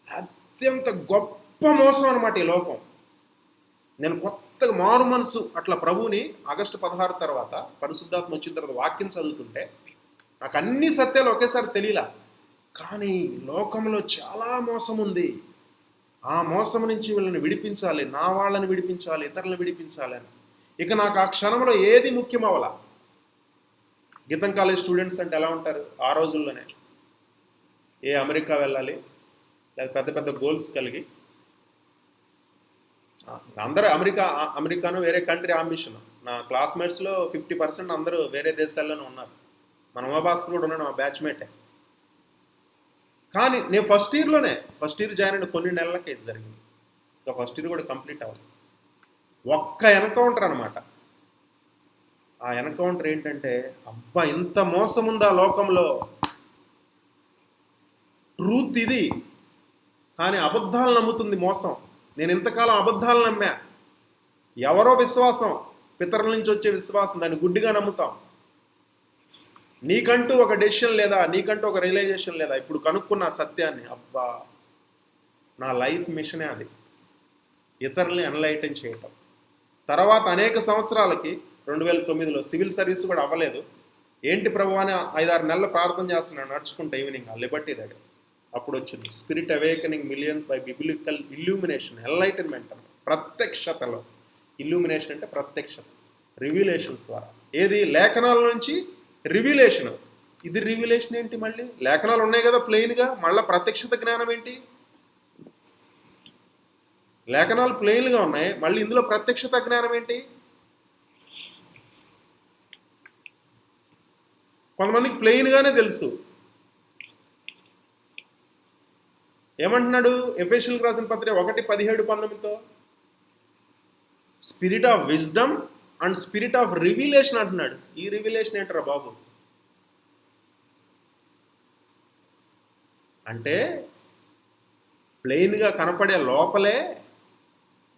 Speaker 1: అత్యంత గొప్ప మోసం అనమాట ఈ లోకం. నేను కొత్తగా మారు మనసు అట్లా ప్రభువుని ఆగస్టు 16 తర్వాత పరిశుద్ధాత్మ వచ్చిన తర్వాత వాక్యం చదువుతుంటే నాకు అన్ని సత్యాలు ఒకేసారి తెలియలా. కానీ లోకంలో చాలా మోసం ఉంది. ఆ మోసం నుంచి వీళ్ళని విడిపించాలి, నా వాళ్ళని విడిపించాలి, ఇతరులను విడిపించాలి అని. ఇక నాకు ఆ క్షణంలో ఏది ముఖ్యం అవ్వాల. గీతం కాలేజ్ స్టూడెంట్స్ అంటే ఎలా ఉంటారు ఆ రోజుల్లోనే? అమెరికా వెళ్ళాలి, లేదా పెద్ద పెద్ద గోల్స్ కలిగి. అందరూ అమెరికాను వేరే కంట్రీ అంబిషన్. నా క్లాస్మేట్స్లో 50% అందరూ వేరే దేశాల్లోనే ఉన్నారు. మన ఉమాభాస్కర్ కూడా ఉన్నాడు, మా బ్యాచ్మేటే. కానీ నేను ఫస్ట్ ఇయర్ జాయిన్ అయిన కొన్ని నెలలకే ఇది జరిగింది. ఇంకా ఫస్ట్ ఇయర్ కూడా కంప్లీట్ అవ్వాలి. ఒక్క ఎన్కౌంటర్ అనమాట. ఆ ఎన్కౌంటర్ ఏంటంటే, అబ్బా ఇంత మోసం ఉందా లోకంలో. ట్రూత్ ఇది, కానీ అబద్ధాలు నమ్ముతుంది మోసం. నేను ఇంతకాలం అబద్ధాలు నమ్మా. ఎవరో విశ్వాసం, పితరుల నుంచి వచ్చే విశ్వాసం, దాన్ని గుడ్డిగా నమ్ముతాం. నీకంటూ ఒక డెసిషన్ లేదా, నీకంటూ ఒక రియలైజేషన్ లేదా. ఇప్పుడు కనుక్కున్న సత్యాన్ని, అబ్బా నా లైఫ్ మిషనే అది, ఇతరుల్ని ఎన్లైటన్ చేయటం. తర్వాత అనేక సంవత్సరాలకి 2009లో సివిల్ సర్వీస్ కూడా అవ్వలేదు. ఏంటి ప్రభు అని 5-6 నెలలు ప్రార్థన చేస్తున్నాను నడుచుకుంటా ఈవినింగ్ ఆ లిబర్టీ దగ్గర. అప్పుడు వచ్చింది spirit awakening millions by biblical illumination, enlightenment అని. ప్రత్యక్షతలో, ఇల్యూమినేషన్ అంటే ప్రత్యక్షత, రివీలేషన్స్ ద్వారా. ఏది? లేఖనాల నుంచి రివీలేషన్. ఇది రివిలేషన్ ఏంటి? మళ్ళీ లేఖనాలు ఉన్నాయి కదా ప్లెయిన్గా, మళ్ళీ ప్రత్యక్షత జ్ఞానం ఏంటి? లేఖనాలు ప్లెయిన్గా ఉన్నాయి, మళ్ళీ ఇందులో ప్రత్యక్షత జ్ఞానం ఏంటి? కొంతమందికి ప్లెయిన్గానే తెలుసు. ఏమంటున్నాడు ఎఫెసీయులకు రాసిన పత్రిక 1:17-19తో? Spirit of wisdom and spirit of revelation అంటున్నాడు. ఈ రివిలేషన్ ఏంటరా బాబు? అంటే ప్లెయిన్గా కనపడే లోపలే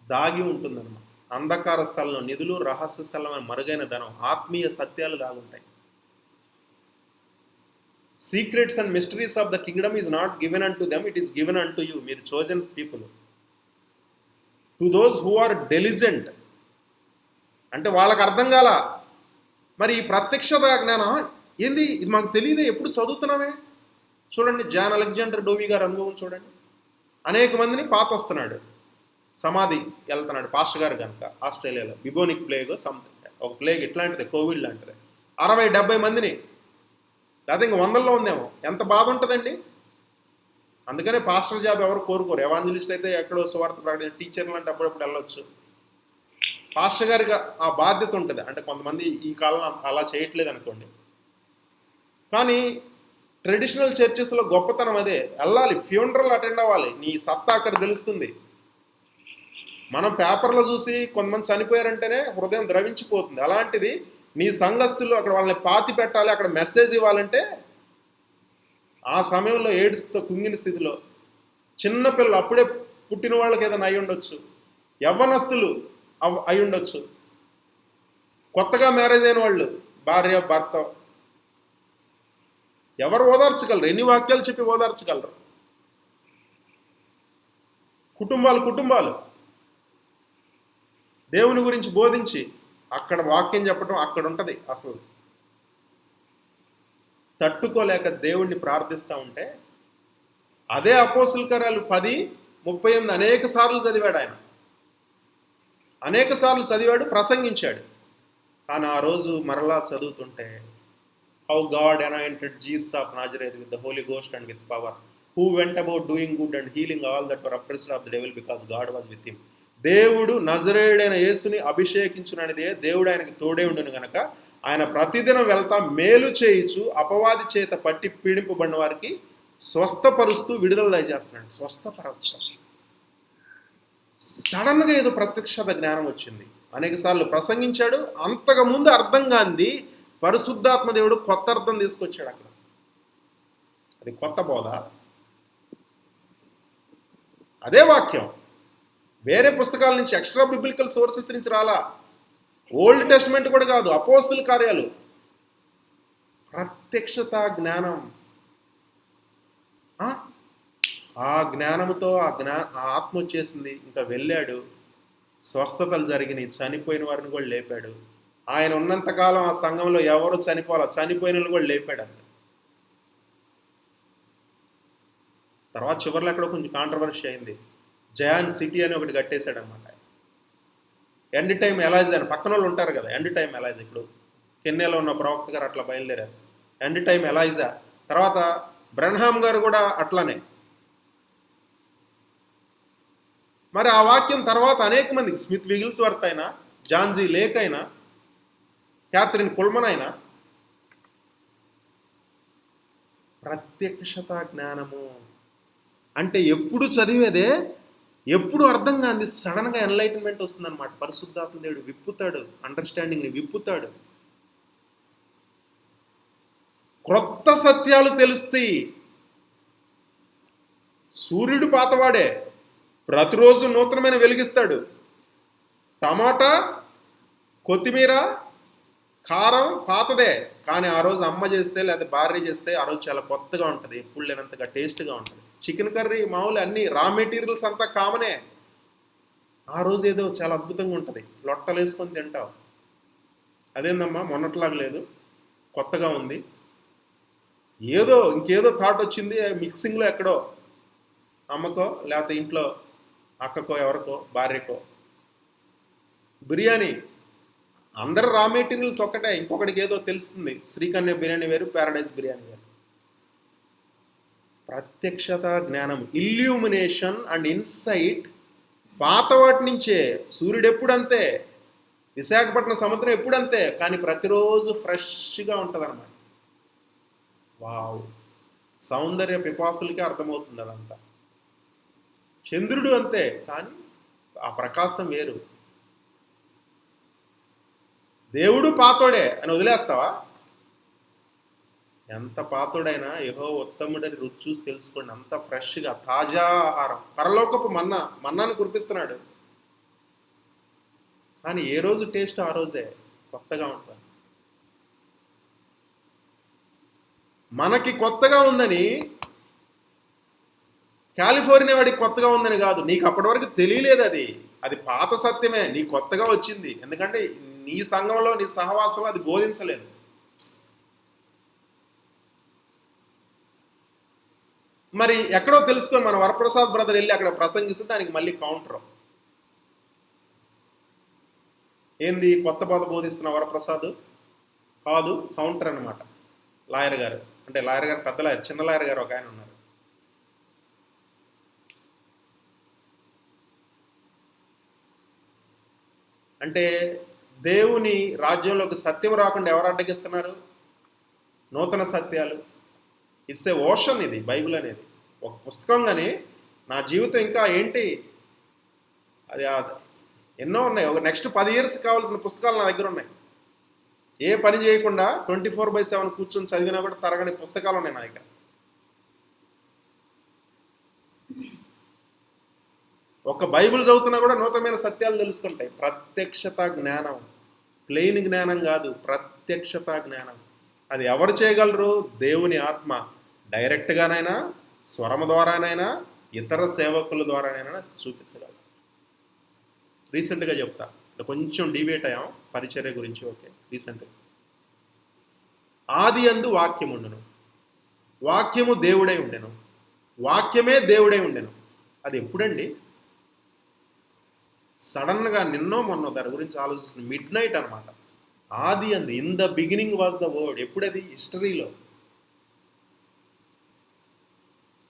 Speaker 1: దాగి ఉంటుందన్నమాట. అంధకార స్థలంలో నిధులు, రహస్య స్థలమైన మరుగైన ధనం, ఆత్మీయ సత్యాలు దాగుంటాయి. Secrets and mysteries of the kingdom is not given unto them, it is given unto you. మీరు chosen people, to those who are diligent. అంటే వాళ్ళకి అర్థం కాల. మరి ఈ ప్రత్యక్షత జ్ఞానం ఏంది? ఇది మాకు తెలియదే, ఎప్పుడు చదువుతున్నామే. చూడండి, జాన్ అలెగ్జాండర్ డోవి గారి అనుభవం చూడండి. అనేక మందిని పాత వస్తున్నాడు, సమాధి వెళ్తున్నాడు పాస్టర్ గారు కనుక. ఆస్ట్రేలియాలో బిబోనిక్ ప్లేగ్ ఒక ప్లేగ్ ఇట్లాంటిది, కోవిడ్ లాంటిది, 60-70 మందిని, లేదా ఇంక 100లో ఉందేమో. ఎంత బాధ ఉంటుందండి. అందుకనే పాస్టర్ జాబ్ ఎవరు కోరుకోరు. ఎవాంజలిస్ట్ అయితే ఎక్కడో సువార్త ప్రకటన, టీచర్లు అంటే అప్పుడప్పుడు వెళ్ళొచ్చు. పాస్టర్ గారికి ఆ బాధ్యత ఉంటుంది. అంటే కొంతమంది ఈ కాలంలో అలా చేయట్లేదు అనుకోండి. కానీ ట్రెడిషనల్ చర్చెస్లో గొప్పతనం అదే. వెళ్ళాలి, ఫ్యూనరల్ అటెండ్ అవ్వాలి, నీ సత్తా అక్కడ తెలుస్తుంది. మనం పేపర్లో చూసి కొంతమంది చనిపోయారంటేనే హృదయం ద్రవించిపోతుంది. అలాంటిది నీ సంఘస్థులు అక్కడ వాళ్ళని పాతి పెట్టాలి, అక్కడ మెసేజ్ ఇవ్వాలంటే ఆ సమయంలో ఏడ్స్తో కుంగిన స్థితిలో చిన్నపిల్లలు, అప్పుడే పుట్టిన వాళ్ళకి ఏదైనా అయి ఉండొచ్చు, యవ్వనస్తులు అయి ఉండొచ్చు, కొత్తగా మ్యారేజ్ అయిన వాళ్ళు, భార్య భర్త, ఎవరు ఓదార్చగలరు? ఎన్ని వాక్యాలు చెప్పి ఓదార్చగలరు? కుటుంబాలు దేవుని గురించి బోధించి అక్కడ వాక్యం చెప్పడం అక్కడ ఉంటుంది. అసలు తట్టుకోలేక దేవుణ్ణి ప్రార్థిస్తూ ఉంటే, అదే అపోస్తల కార్యాలు 10:38 అనేక సార్లు చదివాడు ఆయన. అనేక సార్లు చదివాడు, ప్రసంగించాడు. కానీ ఆ రోజు మరలా చదువుతుంటే, how God anointed Jesus of Nazareth with the Holy Ghost and with power, who went about doing good and healing all that were oppressed of the devil because God was with him. దేవుడు నజరేయుడైన యేసుని అభిషేకించుననిదే, దేవుడు ఆయనకి తోడే ఉండును గనక ఆయన ప్రతిదినం వెళ్తా మేలు చేయించు, అపవాది చేత పట్టి పీడింపబడిన వారికి స్వస్థపరుస్తూ విడుదల దయచేస్తున్నాడు. స్వస్థపరచడం. సడన్గా ఏదో ప్రత్యక్షత జ్ఞానం వచ్చింది. అనేక సార్లు ప్రసంగించాడు. అంతకుముందు అర్థం కాంది పరిశుద్ధాత్మ దేవుడు కొత్త అర్థం తీసుకొచ్చాడు అక్కడ. అది కొత్త బోధ. అదే వాక్యం వేరే పుస్తకాల నుంచి, ఎక్స్ట్రా బిబ్లికల్ సోర్సెస్ నుంచి రాలా. ఓల్డ్ టెస్ట్మెంట్ కూడా కాదు, అపోస్తల కార్యాలు. ప్రత్యక్షత జ్ఞానం. ఆ జ్ఞానంతో ఆ ఆత్మ వచ్చేసింది. ఇంకా వెళ్ళాడు, స్వస్థతలు జరిగినాయి, చనిపోయిన వారిని కూడా లేపాడు. ఆయన ఉన్నంతకాలం ఆ సంఘంలో ఎవరు చనిపోవాలా, చనిపోయిన వాళ్ళు కూడా లేపాడు అంత. తర్వాత చివరిలో ఎక్కడో కొంచెం కాంట్రవర్సీ అయింది. జయాన్ సిటీ అని ఒకటి కట్టేశాడు అనమాట. ఎండ్ టైం ఎలైజా అని పక్కన వాళ్ళు ఉంటారు కదా, ఎండ్ టైం ఎలైజా. ఇప్పుడు కెన్యాలో ఉన్న ప్రవక్త గారు అట్లా బయలుదేరారు, ఎండ్ టైం ఎలైజా. తర్వాత బ్రన్హామ్ గారు కూడా అట్లానే. మరి ఆ వాక్యం తర్వాత అనేక మందికి, స్మిత్ విగిల్స్వర్త్ అయినా, జాన్జీ లేక్ అయినా, క్యాథరిన్ కుల్మన్ అయినా, ప్రత్యక్షత జ్ఞానము అంటే ఎప్పుడు చదివేదే, ఎప్పుడు అర్థం కాంది సడన్గా ఎన్లైటన్మెంట్ వస్తుందన్నమాట. పరిశుద్ధాత్మ దేవుడు విప్పుతాడు, అండర్స్టాండింగ్ని విప్పుతాడు, క్రొత్త సత్యాలు తెలుస్తాయి. సూర్యుడు పాతవాడే, ప్రతిరోజు నూతనమైన వెలిగిస్తాడు. టమాటా, కొత్తిమీర, కారం పాతదే, కానీ ఆ రోజు అమ్మ చేస్తే లేదా భార్య చేస్తే ఆ రోజు చాలా కొత్తగా ఉంటుంది, ఎప్పుడు లేనంతగా టేస్ట్గా ఉంటుంది. చికెన్ కర్రీ మామూలు అన్ని రా మెటీరియల్స్ అంతా కామనే, ఆ రోజు ఏదో చాలా అద్భుతంగా ఉంటుంది. లొట్టలు వేసుకొని తింటావు, అదేందమ్మా మొన్నట్లాగా లేదు, కొత్తగా ఉంది, ఏదో ఇంకేదో థాట్ వచ్చింది. మిక్సింగ్లో ఎక్కడో అమ్మకో లేకపోతే ఇంట్లో అక్కకో ఎవరికో భార్యకో బిర్యానీ అందరు రా మెటీరియల్స్ ఒక్కటే, ఇంకొకటికి ఏదో తెలుస్తుంది. శ్రీకన్య బిర్యానీ వేరు, ప్యారడైజ్ బిర్యానీ వేరు. ప్రత్యక్షత జ్ఞానం, ఇల్యూమినేషన్ అండ్ ఇన్సైట్ పాత వాటి నుంచే. సూర్యుడు ఎప్పుడంతే, విశాఖపట్నం సముద్రం ఎప్పుడంతే, కానీ ప్రతిరోజు ఫ్రెష్గా ఉంటుంది అన్నమాట. వావ్, సౌందర్య పిపాసులకే అర్థమవుతుంది అదంతా. చంద్రుడు అంతే, కానీ ఆ ప్రకాశం వేరు. దేవుడు పాతోడే అని వదిలేస్తావా? ఎంత పాతోడైనా యెహోవా ఉత్తముడని రుచి చూసి తెలుసుకోండి. అంత ఫ్రెష్గా తాజా ఆహారం, పరలోకపు మన్నాను కురిపిస్తున్నాడు. కానీ ఏ రోజు టేస్ట్ ఆ రోజే కొత్తగా ఉంటుంది. మనకి కొత్తగా ఉందని, కాలిఫోర్నియా వాడికి కొత్తగా ఉందని కాదు, నీకు అప్పటి వరకు తెలియలేదు. అది పాత సత్యమే, నీకు కొత్తగా వచ్చింది. ఎందుకంటే నీ సంఘంలో, నీ సహవాసంలో అది బోధించలేదు. మరి ఎక్కడో తెలుసుకొని మన వరప్రసాద్ బ్రదర్ వెళ్ళి అక్కడ ప్రసంగిస్తే దానికి మళ్ళీ కౌంటర్. ఏంది కొత్త బోధ బోధిస్తున్న వరప్రసాద్? కాదు, కౌంటర్ అన్నమాట. లాయర్ గారు, అంటే లాయర్ గారు పెద్ద లాయర్, చిన్న లాయర్ గారు ఒక ఆయన ఉన్నారు. అంటే దేవుని రాజ్యంలోకి సత్యం రాకుండా ఎవరు అడ్డగిస్తున్నారు? నూతన సత్యాలు. ఇట్స్ ఏ ఓషన్ ఇది బైబిల్ అనేది, ఒక పుస్తకం. కానీ నా జీవితం ఇంకా ఏంటి, అది ఎన్నో ఉన్నాయి. ఒక నెక్స్ట్ 10 years కావాల్సిన పుస్తకాలు నా దగ్గర ఉన్నాయి. ఏ పని చేయకుండా 24/7 కూర్చొని చదివినా కూడా తరగని పుస్తకాలు ఉన్నాయి నా దగ్గర. ఒక బైబిల్ చదువుతున్నా కూడా నూతనమైన సత్యాలు తెలుస్తుంటాయి. ప్రత్యక్షత జ్ఞానం, ప్లెయిన్ జ్ఞానం కాదు, ప్రత్యక్షత జ్ఞానం. అది ఎవరు చేయగలరు? దేవుని ఆత్మ డైరెక్ట్గానైనా, స్వరం ద్వారానైనా, ఇతర సేవకుల ద్వారానైనా చూపించగలరు. రీసెంట్గా చెప్తా, కొంచెం డిబేట్ అయ్యాం పరిచర్య గురించి. ఓకే, రీసెంట్గా ఆది యందు వాక్యం ఉండెను, వాక్యము దేవుడై ఉండెను, వాక్యమే దేవుడై ఉండెను. అది ఎప్పుడండి? సడన్గా నిన్నో మొన్నో దాని గురించి ఆలోచిస్తుంది. మిడ్ నైట్ అనమాట. ఆది యందు, in the beginning was the word. ఎప్పుడది? హిస్టరీలో.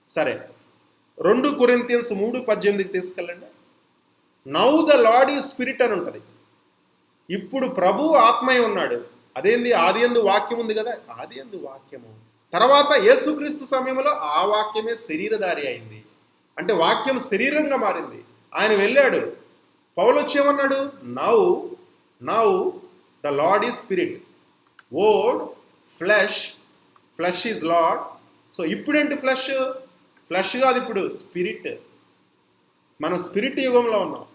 Speaker 1: సరే, 2 కొరింథియన్స్ 3:18 తీసుకెళ్ళండి. Now the Lord is spirit అని ఉంటుంది. ఇప్పుడు ప్రభు ఆత్మై ఉన్నాడు. అదేంది? ఆది యందు వాక్యం ఉంది కదా, ఆది యందు వాక్యము. తర్వాత యేసుక్రీస్తు సమయంలో ఆ వాక్యమే శరీరధారి అయింది. అంటే వాక్యం శరీరంగా మారింది. ఆయన వెళ్ళాడు. పౌలు వచ్చేమన్నాడు? Now the Lord is spirit, word flesh is Lord. So ఇప్పుడేంటి? ఫ్లెష్ కాదు, ఇప్పుడు స్పిరిట్. మనం స్పిరిట్ యుగంలో ఉన్నాం.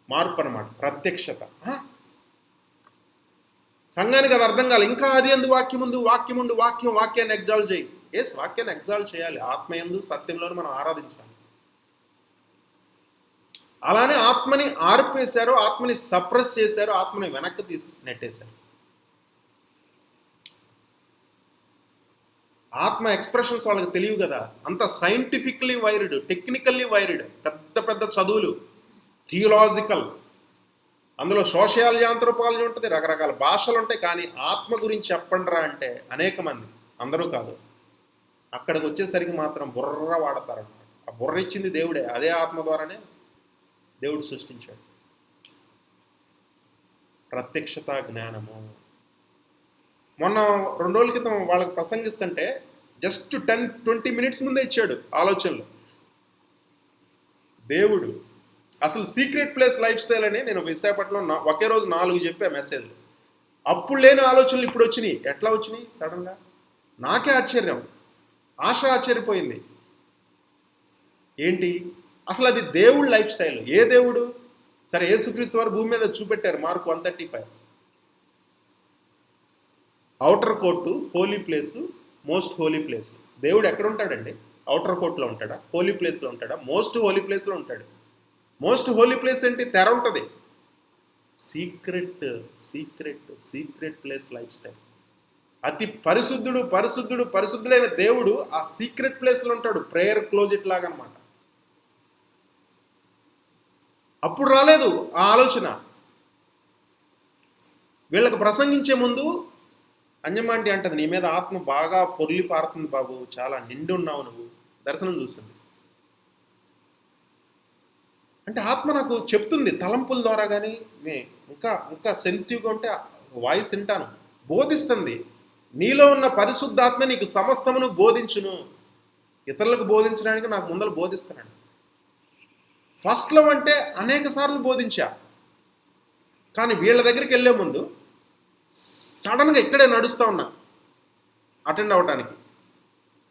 Speaker 1: మార్పు అన్నమాట, ప్రత్యక్షత. సంఘానికి అది అర్థం కాదు. ఇంకా ఆది యందు వాక్యం ఉంది, వాక్యాన్ని ఎగ్జాల్ట్ చేయి. ఎస్, వాక్యాన్ని ఎగ్జాల్ట్ చేయాలి. ఆత్మయందు సత్యంలోనే మనం ఆరాధించాలి. అలానే ఆత్మని ఆర్పేశారు, ఆత్మని సప్రెస్ చేశారు, ఆత్మని వెనక్కి తీసి నెట్టేశారు. ఆత్మ ఎక్స్ప్రెషన్స్ వాళ్ళకి తెలియవు కదా. అంత సైంటిఫికలీ వైర్డ్, టెక్నికల్లీ వైర్డ్, పెద్ద చదువులు, థియలాజికల్, అందులో సోషియాలజీ, ఆంథ్రోపాలజీ ఉంటుంది, రకరకాల భాషలు ఉంటాయి. కానీ ఆత్మ గురించి చెప్పండిరా అంటే అనేక మంది, అందరూ కాదు. అక్కడికి వచ్చేసరికి మాత్రం బుర్ర వాడతారన్నమాట. ఆ బుర్ర ఇచ్చింది దేవుడే, అదే ఆత్మ ద్వారానే దేవుడు సృష్టించాడు. ప్రత్యక్షత జ్ఞానము. మొన్న 2 రోజుల క్రితం వాళ్ళకి ప్రసంగిస్తుంటే జస్ట్ 10-20 minutes ముందే ఇచ్చాడు ఆలోచనలు. దేవుడు అసలు సీక్రెట్ ప్లేస్ లైఫ్ స్టైల్ అని నేను విశాఖపట్నంలో ఒకే రోజు 4 చెప్పా మెసేజ్లు. అప్పుడు లేని ఆలోచనలు ఇప్పుడు వచ్చినాయి. ఎట్లా వచ్చినాయి సడన్గా? నాకే ఆశ్చర్యం, ఆశ ఆశ్చర్యపోయింది. ఏంటి అసలు అది? దేవుడు లైఫ్ స్టైల్. ఏ దేవుడు? సరే, యేసుక్రీస్తు వారు భూమి మీద చూపెట్టారు, Mark 1:35. Outer court, holy place, most holy place. దేవుడు ఎక్కడ ఉంటాడండి? ఔటర్ కోర్టులో ఉంటాడా? హోలీ ప్లేస్లో ఉంటాడా? మోస్ట్ హోలీ ప్లేస్లో ఉంటాడు. మోస్ట్ హోలీ ప్లేస్ ఏంటి? తెర ఉంటుంది. Secret place life style. అతి పరిశుద్ధుడైన దేవుడు ఆ సీక్రెట్ ప్లేస్లో ఉంటాడు. ప్రేయర్ క్లోజెట్ లాగా అనమాట. అప్పుడు రాలేదు ఆ ఆలోచన. వీళ్ళకి ప్రసంగించే ముందు అంజమాంటి అంటది, నీ మీద ఆత్మ బాగా పొర్లి పారుతుంది బాబు, చాలా నిండి ఉన్నావు నువ్వు. దర్శనం చూసింది. అంటే ఆత్మ నాకు చెప్తుంది తలంపుల ద్వారా, కానీ ఇంకా ఇంకా సెన్సిటివ్గా ఉంటే వాయిస్ వింటాను, బోధిస్తుంది. నీలో ఉన్న పరిశుద్ధాత్మ నీకు సమస్తమును బోధించును. ఇతరులకు బోధించడానికి నాకు ముందర బోధిస్తున్నాడు. ఫస్ట్ లవ్ అంటే అనేక సార్లు బోధించా, కానీ వీళ్ళ దగ్గరికి వెళ్ళే ముందు సడన్గా ఇక్కడే నడుస్తూ ఉన్నా అటెండ్ అవ్వటానికి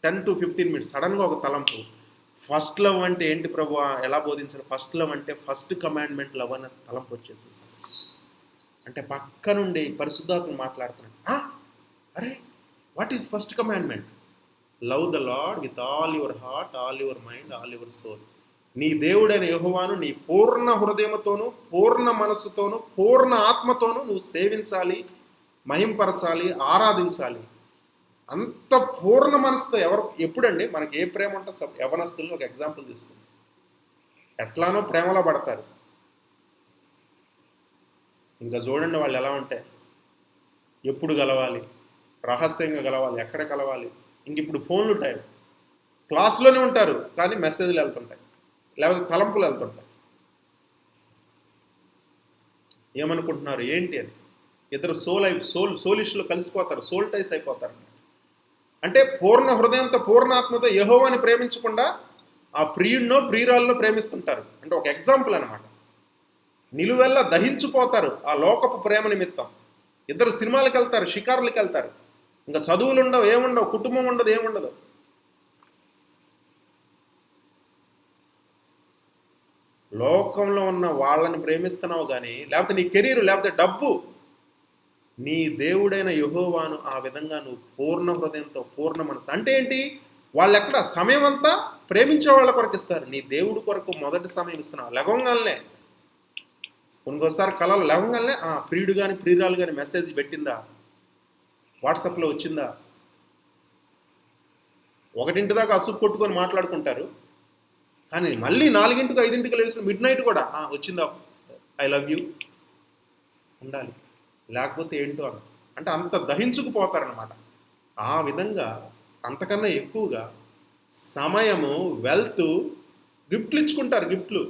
Speaker 1: 10 to 15 minutes సడన్గా ఒక తలంపు. ఫస్ట్ లవ్ అంటే ఏంటి ప్రభువా, ఎలా బోధించాలి? ఫస్ట్ లవ్ అంటే ఫస్ట్ కమాండ్మెంట్ లవ్ అనే తలంపు వచ్చేసింది. అంటే పక్క నుండి పరిశుద్ధాత్మ మాట్లాడుతున్నాడు. అరే, what is first commandment? Love the Lord with all your heart, all your mind, all your soul. నీ దేవుడైన యెహోవాను నీ పూర్ణ హృదయముతోనూ, పూర్ణ మనస్సుతోనూ, పూర్ణ ఆత్మతోనూ నువ్వు సేవించాలి, మహింపరచాలి, ఆరాధించాలి. అంత పూర్ణ మనసుతో ఎప్పుడండి మనకి ఏ ప్రేమ ఉంటుందో, యవనస్తులు ఒక ఎగ్జాంపుల్ తీసుకుంది. ఎట్లానో ప్రేమలో పడతారు. ఇంకా చూడండి వాళ్ళు ఎలా ఉంటాయి. ఎప్పుడు కలవాలి, రహస్యంగా కలవాలి, ఎక్కడ కలవాలి. ఇంక ఇప్పుడు ఫోన్లు టైం, క్లాస్లోనే ఉంటారు కానీ మెసేజ్లు వెళ్తుంటాయి, లేకపోతే తలంపులు వెళ్తుంటాయి. ఏమనుకుంటున్నారు ఏంటి అని. ఇద్దరు సోలిష్లో కలిసిపోతారు, సోల్ టైస్ అయిపోతారు. అంటే పూర్ణ హృదయంతో, పూర్ణాత్మతో యెహోవాని ప్రేమించకుండా ఆ ప్రియుడినో ప్రియురాల్లో ప్రేమిస్తుంటారు. అంటే ఒక ఎగ్జాంపుల్ అనమాట. నిలువెల్లా దహించిపోతారు ఆ లోకపు ప్రేమ నిమిత్తం. ఇద్దరు సినిమాలకు వెళ్తారు, షికారులకు వెళ్తారు. ఇంకా చదువులు ఉండవు, ఏముండవు, కుటుంబం ఉండదు, ఏముండదు. లోకంలో ఉన్న వాళ్ళని ప్రేమిస్తున్నావు కానీ, లేకపోతే నీ కెరీర్, లేకపోతే డబ్బు, నీ దేవుడైన యెహోవాను ఆ విధంగా నువ్వు పూర్ణ హృదయంతో, పూర్ణ మనసు. అంటే ఏంటి? వాళ్ళు ఎక్కడ సమయం అంతా ప్రేమించే వాళ్ళ కొరకు ఇస్తారు. నీ దేవుడి కొరకు మొదటి సమయం ఇస్తున్నావు. లెగంగానే కొన్నిసారి కళలు లేవగానే ప్రియుడు కానీ ప్రియురాలు కానీ మెసేజ్ పెట్టిందా, వాట్సాప్లో వచ్చిందా, 1 దాకా అసుకు కొట్టుకొని మాట్లాడుకుంటారు. కానీ మళ్ళీ 4, 5 లేచిన మిడ్ నైట్ కూడా వచ్చిందా, ఐ లవ్ యూ ఉండాలి, లేకపోతే ఏంటో అని. అంటే అంత దహించుకుపోతారనమాట. ఆ విధంగా అంతకన్నా ఎక్కువగా సమయము, వెల్త్, గిఫ్ట్లు ఇచ్చుకుంటారు. గిఫ్ట్లు,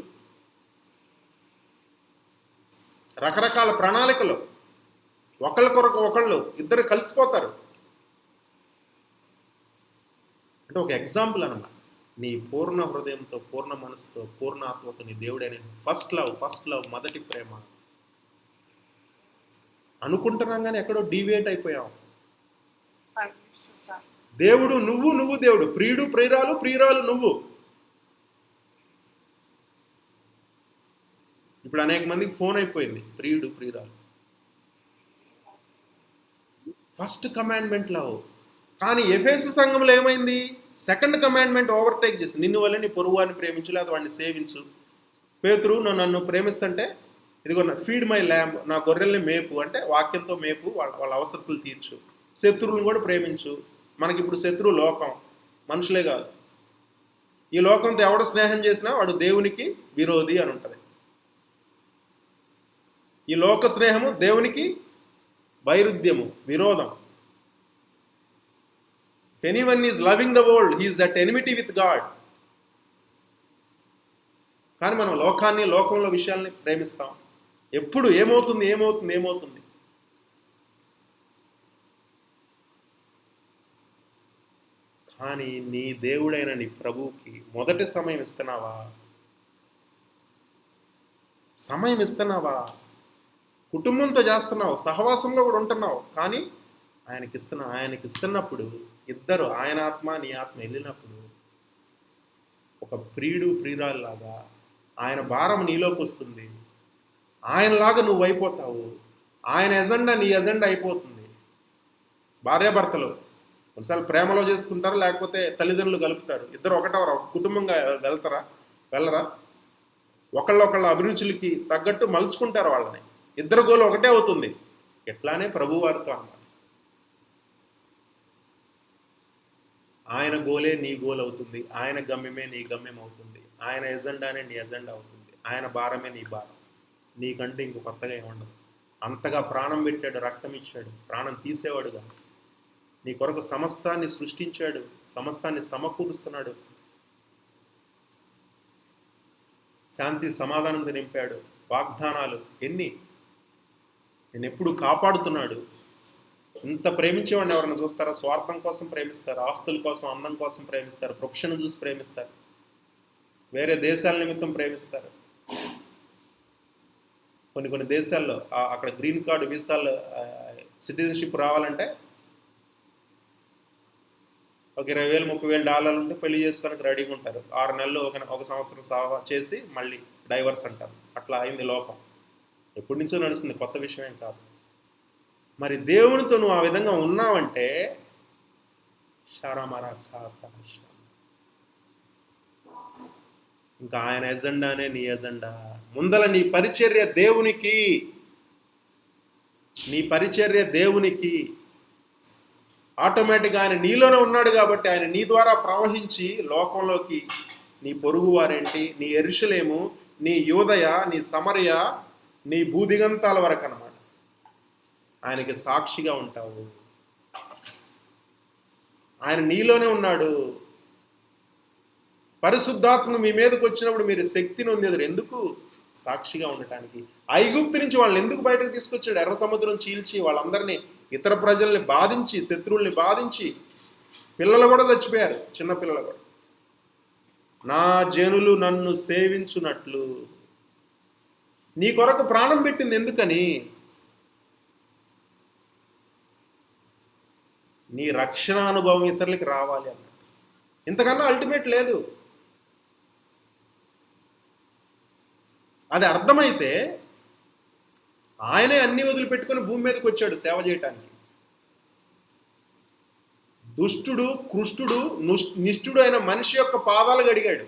Speaker 1: రకరకాల ప్రణాళికలు, ఒకళ్ళ కొరకు ఒకళ్ళు ఇద్దరు కలిసిపోతారు. అంటే ఒక ఎగ్జాంపుల్ అనమాట. నీ పూర్ణ హృదయంతో, పూర్ణ మనసుతో, పూర్ణ ఆత్మతో నీ దేవుడైన ఫస్ట్ లవ్ మొదటి ప్రేమ అనుకుంటున్నాం కానీ ఎక్కడో డీవియేట్ అయిపోయాం. దేవుడు నువ్వు దేవుడు, ప్రియుడు ప్రియురాలు, ప్రియురాలు నువ్వు. ఇప్పుడు అనేక మందికి ఫోన్ అయిపోయింది ప్రియుడు ప్రియురాలు. First commandment love. కానీ ఎఫెసు సంఘంలో ఏమైంది? సెకండ్ కమాండ్మెంట్ ఓవర్టేక్ చేసి, నిన్ను వల్ల నీ పొరుగువారిని ప్రేమించు, లేదా వాడిని సేవించు. పేతురు నన్ను ప్రేమిస్తుంటే, ఇదిగో ఫీడ్ మై ల్యాంబ్, నా గొర్రెల్ని మేపు అంటే వాక్యంతో మేపు, వాళ్ళ అవసరతలు తీర్చు. శత్రువులను కూడా ప్రేమించు. మనకి ఇప్పుడు శత్రువు లోకం, మనుషులే కాదు. ఈ లోకంతో ఎవడు స్నేహం చేసినా వాడు దేవునికి విరోధి అని ఉంటుంది. ఈ లోక స్నేహము దేవునికి వైరుధ్యము, విరోధం. If anyone is loving the world, he is at enmity with God. కానీ మనం లోకాన్ని, లోకంలో విషయాల్ని ప్రేమిస్తాం. ఎప్పుడు ఏమవుతుంది. కానీ నీ దేవుడైన నీ ప్రభువుకి మొదటి సమయం ఇస్తున్నావా? కుటుంబంతో చేస్తున్నావు, సహవాసంలో కూడా ఉంటున్నావు, కానీ ఆయనకి ఇస్తున్నప్పుడు ఇద్దరు, ఆయన ఆత్మ నీ ఆత్మ వెళ్ళినప్పుడు ఒక ప్రియుడు ప్రియురాల్లాగా ఆయన భారం నీలోకి వస్తుంది. ఆయనలాగా నువ్వు అయిపోతావు. ఆయన ఎజెండా నీ ఎజెండా అయిపోతుంది. భార్యాభర్తలు కొన్నిసార్లు ప్రేమలో చేసుకుంటారు, లేకపోతే తల్లిదండ్రులు కలుపుతారు. ఇద్దరు ఒకటవరా, కుటుంబంగా వెళ్ళరా? ఒకళ్ళ అభిరుచులకి తగ్గట్టు మలుచుకుంటారు వాళ్ళని. ఇద్దరు గోలు ఒకటే అవుతుంది. ఎట్లానే ప్రభువారితో అన్నమాట. ఆయన గోలే నీ గోల్ అవుతుంది, ఆయన గమ్యమే నీ గమ్యం అవుతుంది, ఆయన ఎజెండానే నీ ఎజెండా అవుతుంది. ఆయన భారమే నీ భారం. నీకంటే ఇంకో కొత్తగా ఏముండదు. అంతగా ప్రాణం పెట్టాడు, రక్తం ఇచ్చాడు, ప్రాణం తీసేవాడుగా. నీ కొరకు సమస్తాన్ని సృష్టించాడు, సమస్తాన్ని సమకూరుస్తున్నాడు, శాంతి సమాధానంతో నింపాడు, వాగ్దానాలు ఎన్ని, నేను ఎప్పుడు కాపాడుతున్నాడు. ఇంత ప్రేమించేవాడిని ఎవరైనా చూస్తారా? స్వార్థం కోసం ప్రేమిస్తారు, ఆస్తుల కోసం, అందం కోసం ప్రేమిస్తారు, ప్రొఫెషన్ చూసి ప్రేమిస్తారు, వేరే దేశాల నిమిత్తం ప్రేమిస్తారు. కొన్ని దేశాల్లో అక్కడ గ్రీన్ కార్డు, వీసాలు, సిటిజన్షిప్ రావాలంటే ఒక $20,000-30,000 ఉంటే పెళ్లి చేసుకోవడానికి రెడీగా ఉంటారు. 6 నెలలు ఒక సంవత్సరం చేసి మళ్ళీ డైవర్స్ అంటారు. అట్లా అయింది లోకం. ఎప్పటి నుంచో నడుస్తుంది, కొత్త విషయం ఏం కాదు. మరి దేవునితో నువ్వు ఆ విధంగా ఉన్నావంటే ఇంకా ఆయన ఎజెండానే నీ ఎజెండా. ముందల నీ పరిచర్య దేవునికి, నీ పరిచర్య దేవునికి. ఆటోమేటిక్గా ఆయన నీలోనే ఉన్నాడు కాబట్టి ఆయన నీ ద్వారా ప్రవహించి లోకంలోకి, నీ పొరుగు వారేంటి, నీ యెరూషలేము, నీ యూదయ, నీ సమరయ, నీ భూదిగంతాల వరకు అన్నమాట, ఆయనకి సాక్షిగా ఉంటావు. ఆయన నీలోనే ఉన్నాడు. పరిశుద్ధాత్మ మీ మీదకి వచ్చినప్పుడు మీరు శక్తిని పొందేదారు. ఎందుకు? సాక్షిగా ఉండటానికి. ఐగుప్తు నుంచి వాళ్ళని ఎందుకు బయటకు తీసుకొచ్చాడు? ఎర్ర సముద్రం చీల్చి వాళ్ళందరినీ, ఇతర ప్రజల్ని బాధించి, శత్రువుల్ని బాధించి, పిల్లలు కూడా చచ్చిపోయారు, చిన్న పిల్లలు కూడా. నా జనులు నన్ను సేవించున్నట్లు. నీ కొరకు ప్రాణం పెట్టింది ఎందుకని? నీ రక్షణ అనుభవం ఇతరులకి రావాలి అన్నట్టు. ఇంతకన్నా అల్టిమేట్ లేదు. అది అర్థమైతే ఆయనే అన్ని వదిలిపెట్టుకొని భూమి మీదకి వచ్చాడు సేవ చేయటానికి. దుష్టుడు, కృష్టుడు, నిష్ఠుడు అయిన మనిషి యొక్క పాదాలు గడిగాడు.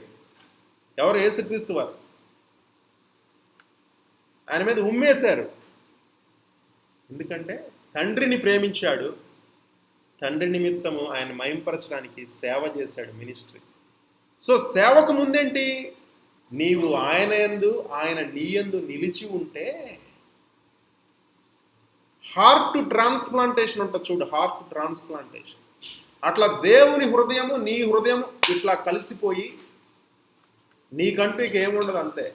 Speaker 1: ఎవరు? యేసుక్రీస్తు వారు. ఆయన మీద ఉమ్మేశారు. ఎందుకంటే తండ్రిని ప్రేమించాడు, తండ్రి నిమిత్తము ఆయన మహింపరచడానికి సేవ చేశాడు, మినిస్ట్రీ. సో సేవకు ముందేంటి? నీవు ఆయన యందు, ఆయన నీ యందు నిలిచి ఉంటే హార్ట్ ట్రాన్స్ప్లాంటేషన్ ఉంటుంది చూడు, హార్ట్ ట్రాన్స్ప్లాంటేషన్. అట్లా దేవుని హృదయము నీ హృదయము ఇట్లా కలిసిపోయి నీకంటూ ఇక ఏముండదు, అంతే.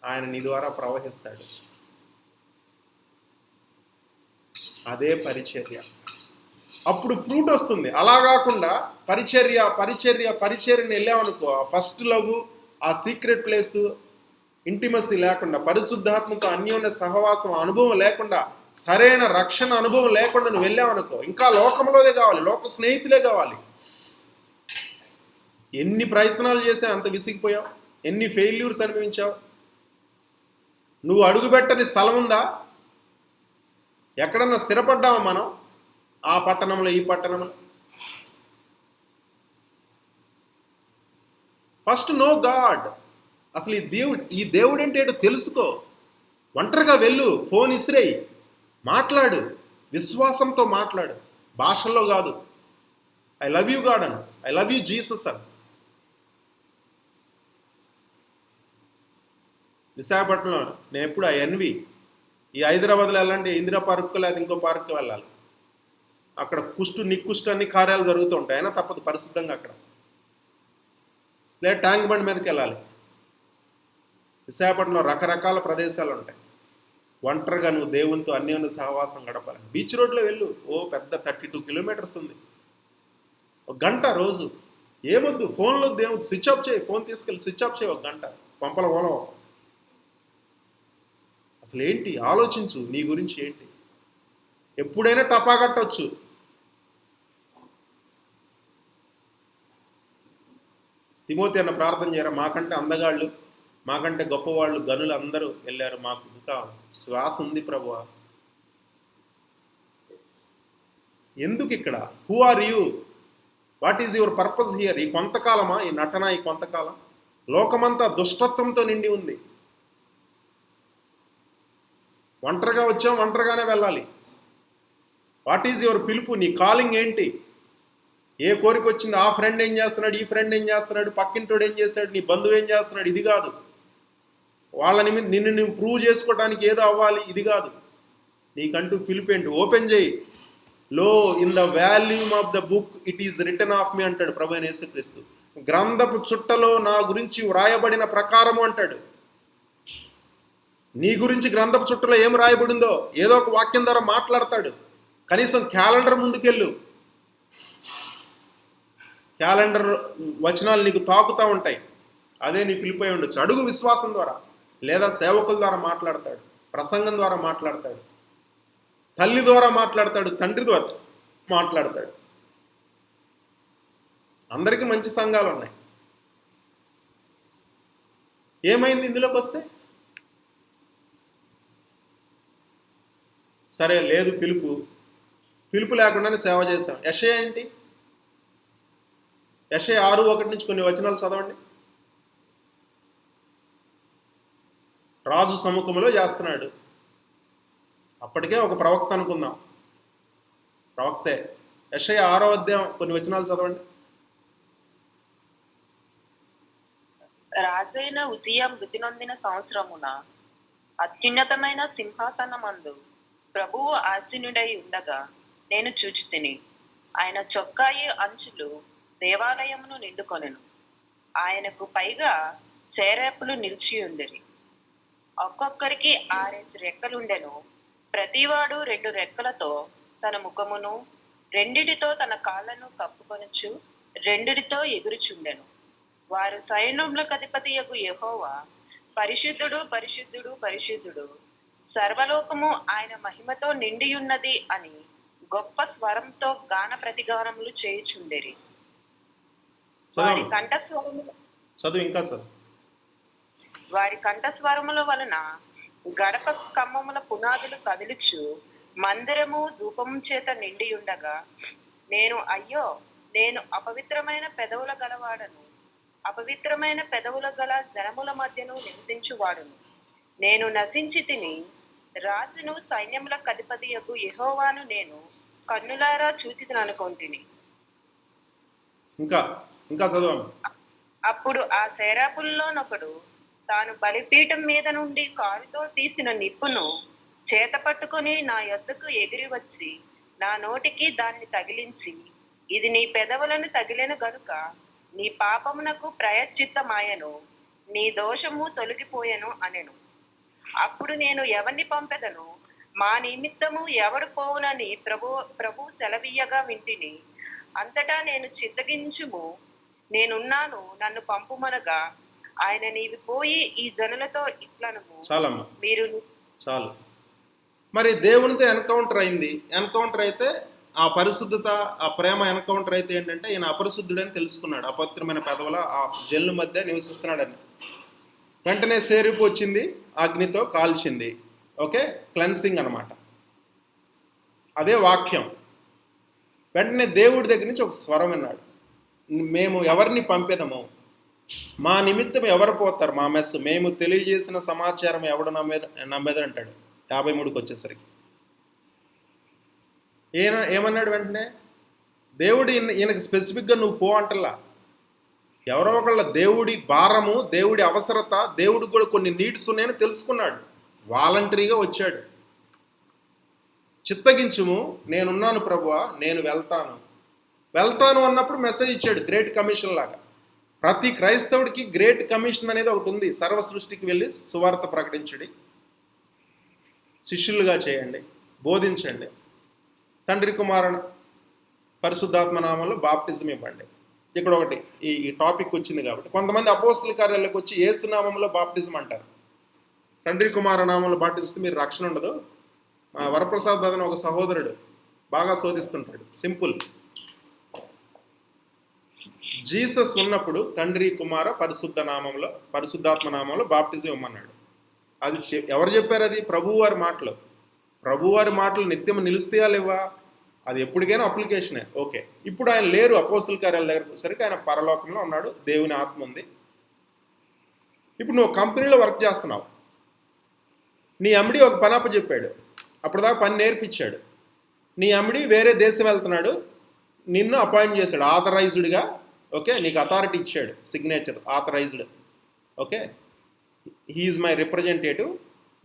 Speaker 1: ఆయన నీ ద్వారా ప్రవహిస్తాడు. అదే పరిచర్య. అప్పుడు ఫ్రూట్ వస్తుంది. అలా కాకుండా పరిచర్యని వెళ్ళామనుకో, ఆ ఫస్ట్ లవ్, ఆ సీక్రెట్ ప్లేసు, ఇంటిమసీ లేకుండా, పరిశుద్ధాత్మతో అన్యోన్య సహవాసం అనుభవం లేకుండా, సరైన రక్షణ అనుభవం లేకుండా నువ్వు వెళ్ళావనుకో, ఇంకా లోకంలోదే కావాలి, లోక స్నేహితులే కావాలి. ఎన్ని ప్రయత్నాలు చేసావు, అంత విసిగిపోయావు, ఎన్ని ఫెయిల్యూర్స్ అనుభవించావు. నువ్వు అడుగుపెట్టని స్థలం ఉందా? ఎక్కడన్నా స్థిరపడ్డావా మనం? ఆ పట్టణంలో, ఈ పట్టణంలో. First no God. అసలు ఈ దేవుడు ఏంటో తెలుసుకో. ఒంటరిగా వెళ్ళు, ఫోన్ ఇసిరేయి, మాట్లాడు, విశ్వాసంతో మాట్లాడు, భాషల్లో కాదు. ఐ లవ్ యూ గాడ్ అను, ఐ లవ్ యూ జీసస్ అను. విశాఖపట్నంలో నేను ఎప్పుడు ఎన్వి, ఈ హైదరాబాద్లో వెళ్ళాలంటే ఇందిరా పార్క్ లేదా ఇంకో పార్క్కి వెళ్ళాలి. అక్కడ నిక్కుష్టు అన్ని కార్యాలు జరుగుతూ ఉంటాయి, అయినా తప్పదు పరిశుద్ధంగా అక్కడ. లేదా ట్యాంక్ బండ్ మీదకి వెళ్ళాలి. విశాఖపట్నంలో రకరకాల ప్రదేశాలు ఉంటాయి. ఒంటరిగా నువ్వు దేవునితో అన్యోన్య సహవాసం గడపాలి. బీచ్ రోడ్లో వెళ్ళు, పెద్ద 32 కిలోమీటర్స్ ఉంది. 1 గంట రోజు. ఏమొద్దు, ఫోన్లో దేవుడు స్విచ్ ఆఫ్ చేయి, ఫోన్ తీసుకెళ్ళి స్విచ్ ఆఫ్ చేయి 1 గంట, పంపల ఓలం. అసలు ఏంటి ఆలోచించు, నీ గురించి ఏంటి. ఎప్పుడైనా టపా కట్టవచ్చు. తిమోతి అన్న ప్రార్థన చేయరా, మాకంటే అందగాళ్ళు, మాకంటే గొప్పవాళ్ళు, గనులు అందరూ వెళ్ళారు, మాకు ఇంకా శ్వాస ఉంది ప్రభువా. ఎందుకు ఇక్కడ? Who are you? What is your purpose here? ఈ కొంతకాలమా ఈ నటన? ఈ కొంతకాలం లోకమంతా దుష్టత్వంతో నిండి ఉంది. ఒంటరిగా వచ్చాం, ఒంటరిగానే వెళ్ళాలి. వాట్ ఈజ్ యువర్ పిలుపు? నీ కాలింగ్ ఏంటి? ఏ కోరిక వచ్చింది? ఆ ఫ్రెండ్ ఏం చేస్తున్నాడు, ఈ ఫ్రెండ్ ఏం చేస్తున్నాడు, పక్కింటోడు ఏం చేశాడు, నీ బంధువు ఏం చేస్తున్నాడు, ఇది కాదు. నిన్ను నువ్వు ప్రూవ్ చేసుకోవడానికి ఏదో అవ్వాలి, ఇది కాదు. నీకంటూ పిలిపేంటి, ఓపెన్ చేయి. Lo in the volume of the book it is written of me అంటాడు ప్రభు అయిన యేసుక్రీస్తు. గ్రంథపు చుట్టలో నా గురించి వ్రాయబడిన ప్రకారము అంటాడు. నీ గురించి గ్రంథపు చుట్టలో ఏం రాయబడిందో ఏదో ఒక వాక్యం ద్వారా మాట్లాడతాడు. కనీసం క్యాలెండర్ ముందుకెళ్ళు, క్యాలెండర్ వచనాలు నీకు తాకుతూ ఉంటాయి. అదే నీ పిలిపోయి ఉండొచ్చు. అడుగు విశ్వాసం ద్వారా, లేదా సేవకుల ద్వారా మాట్లాడతాడు, ప్రసంగం ద్వారా మాట్లాడతాడు, తల్లి ద్వారా మాట్లాడతాడు, తండ్రి ద్వారా మాట్లాడతాడు. అందరికీ మంచి సంఘాలు ఉన్నాయి. ఏమైంది ఇందులోకి వస్తే? సరే లేదు పిలుపు లేకుండానే సేవ చేస్తాం. యెషయా ఏంటి? యెషయా 6:1 నుంచి కొన్ని వచనాలు చదవండి. రాజు సముఖంలో చేస్తున్నాడు. అప్పటికే ఒక ప్రవక్త అనుకుందాం, ప్రవక్తే. యెషయా 6వ అధ్యాయం కొన్ని వచనాలు చదవండి.
Speaker 5: రాజైన ఉజియా మృతి నొందిన సంవత్సరమున అత్యున్నతమైన సింహాసనమందు ప్రభువు ఆసీనుడై ఉండగా నేను చూచితిని. ఆయన చొక్కాయి అంచులు దేవాలయమును నిండుకొనెను. ఆయనకు పైగా చేరేపులు నిలిచి ఉండిరి. ఒక్కొక్కరికి 6 రెక్కలుండెను. ప్రతివాడు 2 రెక్కలతో తన ముఖమును, 2 తన కాళ్ళను కప్పుకొనుచు 2 ఎగురుచుండెను. వారు సైన్యములకు అధిపతియగు యెహోవా పరిశుద్ధుడు పరిశుద్ధుడు పరిశుద్ధుడు, సర్వలోకము ఆయన మహిమతో నిండియున్నది అని గొప్ప స్వరంతో గాన ప్రతిగానములు చేయుచుండెరి. వారి కంఠస్వరముల వలన గడప కమ్మముల పునాదులు కదిలిచు మందిరము ధూపము చేత నిండి ఉండగా నేను అయ్యో, నేను అపవిత్రమైన పెదవుల గలవాడను, అపవిత్రమైన పెదవుల గల జనముల మధ్యను నివసించువాడును. నేను నశించి తిని, రాజును సైన్యములకు అధిపతియగు యెహోవాను నేను కన్నులారా చూచితిని అనుకొంటిని.
Speaker 1: ఇంకా చదవండి.
Speaker 5: అప్పుడు ఆ సేరాపుల్లోనొకడు తాను బలిపీఠం మీద నుండి కారుతో తీసిన నిప్పును చేత పట్టుకుని నా యొద్దకు ఎగిరి వచ్చి నా నోటికి దాన్ని తగిలించి, ఇది నీ పెదవులను తగిలిన గనుక నీ పాపమునకు ప్రాయశ్చిత్తమాయెను, నీ దోషము తొలగిపోయెను అనెను. అప్పుడు నేను ఎవరిని పంపెదను, మా నిమిత్తము ఎవడు పోవునని ప్రభు సెలవీయగా వింటిని. అంతటా నేను చిత్తగించుము, నేనున్నాను, నన్ను పంపుమనగా ఆయన, నీవు పోయి ఈ జనులతో ఇట్లనము, మీరు
Speaker 1: చాలు. మరి దేవునితో ఎన్కౌంటర్ అయింది. ఎన్కౌంటర్ అయితే ఆ పరిశుద్ధత, ఆ ప్రేమ ఎన్కౌంటర్ అయితే ఏంటంటే ఈయన అపరిశుద్ధుడని తెలుసుకున్నాడు. అపవిత్రమైన పెదవుల ఆ జల్లు మధ్య నివసిస్తున్నాడని. వెంటనే సేరిపు వచ్చింది, అగ్నితో కాల్చింది. ఓకే, క్లెన్సింగ్ అనమాట. అదే వాక్యం. వెంటనే దేవుడి దగ్గర నుంచి ఒక స్వరం విన్నాడు, మేము ఎవరిని పంపేదము, మా నిమిత్తం ఎవరు పోతారు, మా మెస్సు, మేము తెలియజేసిన సమాచారం ఎవడు నమ్మేదని అంటాడు. 53కి వచ్చేసరికి ఏమన్నాడు వెంటనే? దేవుడు ఈయనకి స్పెసిఫిక్గా నువ్వు పో అంటల్లా. ఎవరో ఒకళ్ళ దేవుడి భారము, దేవుడి అవసరత, దేవుడికి కూడా కొన్ని నీడ్స్ ఉన్నాయని తెలుసుకున్నాడు. వాలంటరీగా వచ్చాడు. చిత్తగించుము, నేనున్నాను ప్రభువా, నేను వెళ్తాను అన్నప్పుడు మెసేజ్ ఇచ్చాడు. గ్రేట్ కమిషన్ లాగా ప్రతి క్రైస్తవుడికి గ్రేట్ కమిషన్ అనేది ఒకటి ఉంది. సర్వ సృష్టికి వెళ్ళి సువార్త ప్రకటించండి, శిష్యులుగా చేయండి, బోధించండి, తండ్రి కుమారుని పరిశుద్ధాత్మ నామంలో బాప్టిజం ఇవ్వండి. ఇక్కడ ఒకటి ఈ టాపిక్ వచ్చింది కాబట్టి కొంతమంది అపోస్తల కార్యాలకు వచ్చి యేసు నామంలో బాప్టిజం అంటారు. తండ్రి కుమార నామంలో బాప్టిజం మీరు రక్షణ ఉండదు. మా వరప్రసాద్ బ్రదర్ ఒక సహోదరుడు బాగా శోధిస్తుంటాడు. సింపుల్, జీసస్ ఉన్నప్పుడు తండ్రి కుమార పరిశుద్ధాత్మ నామంలో బాప్టిజం ఇవ్వమన్నాడు. అది ఎవరు చెప్పారు? అది ప్రభువారి మాటలు. ప్రభువారి మాటలు నిత్యం నిలుస్తాయా లేవా? అది ఎప్పటికైనా అప్లికేషనే. ఓకే, ఇప్పుడు ఆయన లేరు. అపోస్తల కార్యాల దగ్గరకు వచ్చేసరికి ఆయన పరలోకంలో ఉన్నాడు, దేవుని ఆత్మ ఉంది. ఇప్పుడు నువ్వు కంపెనీలో వర్క్ చేస్తున్నావు, నీ ఎండి ఒక పని అప్పచెప్పాడు, అప్పటిదాకా పని నేర్పించాడు. నీ ఎండి వేరే దేశం వెళ్తున్నాడు, నిన్ను అపాయింట్ చేశాడు ఆథరైజ్డ్గా. ఓకే, నీకు అథారిటీ ఇచ్చాడు, signature authorised. Okay, he is my representative,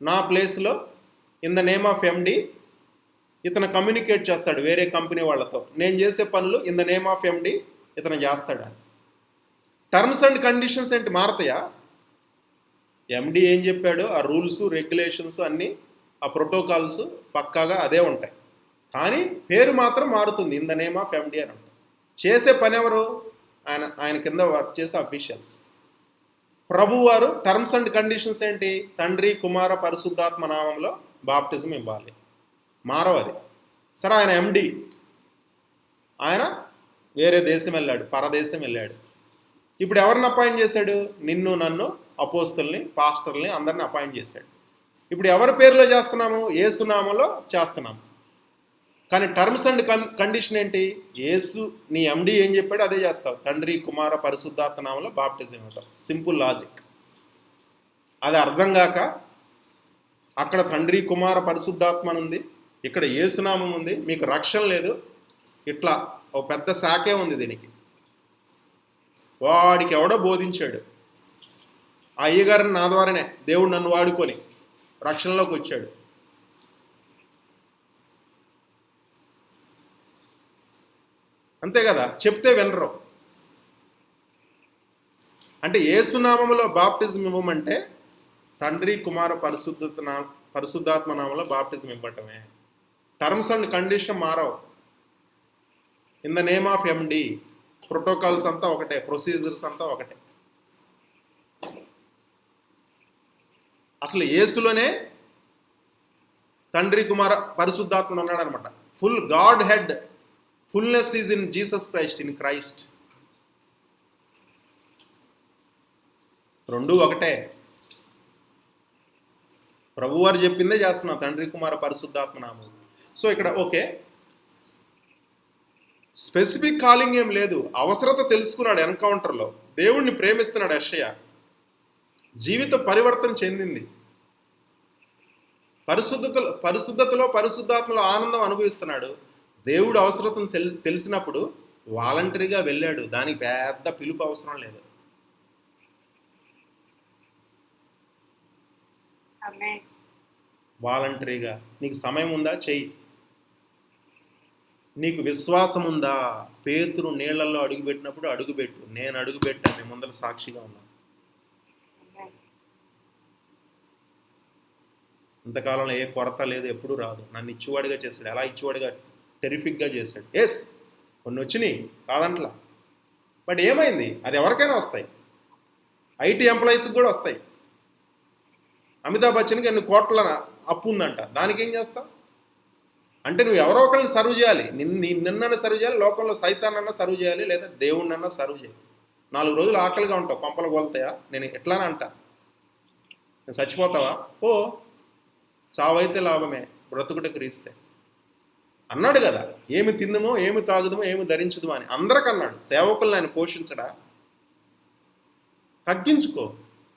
Speaker 1: నా ప్లేస్లో in the name of MD ఇతను కమ్యూనికేట్ చేస్తాడు వేరే కంపెనీ వాళ్ళతో, నేను చేసే పనులు in the name of MD ఇతను చేస్తాడు అని. టర్మ్స్ అండ్ కండిషన్స్ ఏంటి మారతాయా? ఎండి ఏం చెప్పాడో ఆ రూల్స్ రెగ్యులేషన్స్ అన్నీ, ఆ ప్రోటోకాల్స్ పక్కాగా అదే ఉంటాయి. కానీ పేరు మాత్రం మారుతుంది, ఇన్ ద నేమ్ ఆఫ్ ఎండి అని ఉంటుంది. చేసే పని ఎవరు? ఆయన కింద వర్క్ చేసే అఫీషియల్స్. ప్రభువారు టర్మ్స్ అండ్ కండిషన్స్ ఏంటి? తండ్రి కుమార పరిశుద్ధాత్మ నామంలో బాప్టిజం ఇవ్వాలి, మారవది. సరే, ఆయన ఎండి, ఆయన వేరే దేశం వెళ్ళాడు, పరదేశం వెళ్ళాడు. ఇప్పుడు ఎవరిని అపాయింట్ చేశాడు? నిన్ను నన్ను అపోస్తుల్ని పాస్టర్ని అందరిని అపాయింట్ చేశాడు. ఇప్పుడు ఎవరి పేరులో చేస్తున్నాము? యేసునామంలో చేస్తున్నాము. కానీ టర్మ్స్ అండ్ కండిషన్ ఏంటి? యేసు నీ ఎండి ఏం చెప్పాడో అదే చేస్తావు. తండ్రి కుమార పరిశుద్ధాత్మ నామంలో బాప్టిజం ఇవ్వటం, సింపుల్ లాజిక్. అది అర్థం కాక అక్కడ తండ్రి కుమార పరిశుద్ధాత్మ అని ఉంది, ఇక్కడ యేసునామం ఉంది, మీకు రక్షణ లేదు, ఇట్లా ఒక పెద్ద శాఖే ఉంది దీనికి. వాడికి ఎవడో బోధించాడు, ఆ అయ్యగారిని నా ద్వారానే దేవుడు నన్ను వాడుకొని రక్షణలోకి వచ్చాడు. అంతే కదా, చెప్తే వినరు. అంటే యేసునామములో బాప్టిజం ఇవ్వమంటే తండ్రి కుమార పరిశుద్ధాత్మ నామంలో బాప్టిజం ఇవ్వటమే. టర్మ్స్ అండ్ కండిషన్ మారవు. In the name of MD, protocols అంతా ఒకటే, ప్రొసీజర్స్ అంతా ఒకటే. అసలు యేసులోనే తండ్రి కుమార పరిశుద్ధాత్మ ఉన్నాడు అనమాట. Full God head, fullness is in Jesus Christ, in Christ. రెండు ఒకటే. ప్రభువారు చెప్పిందే చేస్తున్నాం, తండ్రి కుమార పరిశుద్ధాత్మ నామం. సో ఇక్కడ ఓకే, స్పెసిఫిక్ కాలింగ్ ఏం లేదు. అవసరత తెలుసుకున్నాడు ఎన్కౌంటర్లో, దేవుణ్ణి ప్రేమిస్తున్నాడు యెషయా, జీవిత పరివర్తన చెందింది, పరిశుద్ధతలో పరిశుద్ధాత్మలో ఆనందం అనుభవిస్తున్నాడు. దేవుడు అవసరతను తెలిసినప్పుడు వాలంటరీగా వెళ్ళాడు, దానికి పెద్ద పిలుపు అవసరం లేదు. వాలంటరీగా నీకు సమయం ఉందా? చెయ్యి. నీకు విశ్వాసం ఉందా? పేతురు నీళ్లలో అడుగుపెట్టినప్పుడు అడుగుపెట్టు. నేను అడుగుపెట్టాను, మీ ముందర సాక్షిగా ఉన్నాను. ఇంతకాలంలో ఏ కొరత లేదు, ఎప్పుడు రాదు. నన్ను ఇచ్చివాడిగా చేశాడు. ఎలా ఇచ్చివాడిగా? టెరిఫిక్గా చేశాడు. ఎస్, కొన్ని వచ్చినాయి కాదంట్లా, బట్ ఏమైంది? అది ఎవరికైనా వస్తాయి. ఐటీ ఎంప్లాయీస్కి కూడా వస్తాయి. అమితాబ్ బచ్చన్కి ఎన్ని కోట్ల అప్పు ఉందంట, దానికి ఏం చేస్తావు? అంటే నువ్వు ఎవరో ఒకరిని సర్వ్ చేయాలి. నిన్నన్నా సర్వ్ చేయాలి, లోకంలో సైతానన్నా సర్వ్ చేయాలి, లేదా దేవుణ్ణన్నా సర్వ్ చేయాలి. 4 రోజులు ఆకలిగా ఉంటావు, కొంపలు కొలుతాయా? నేను ఎట్లానే అంట, నేను చచ్చిపోతావా? ఓ, చావైతే లాభమే, బ్రతుకుట క్రీస్తే అన్నాడు కదా. ఏమి తిందుమో, ఏమి తాగుదమో, ఏమి ధరించుదమో అని అందరికన్నాడు. సేవకులను ఆయన పోషించడా? తగ్గించుకో.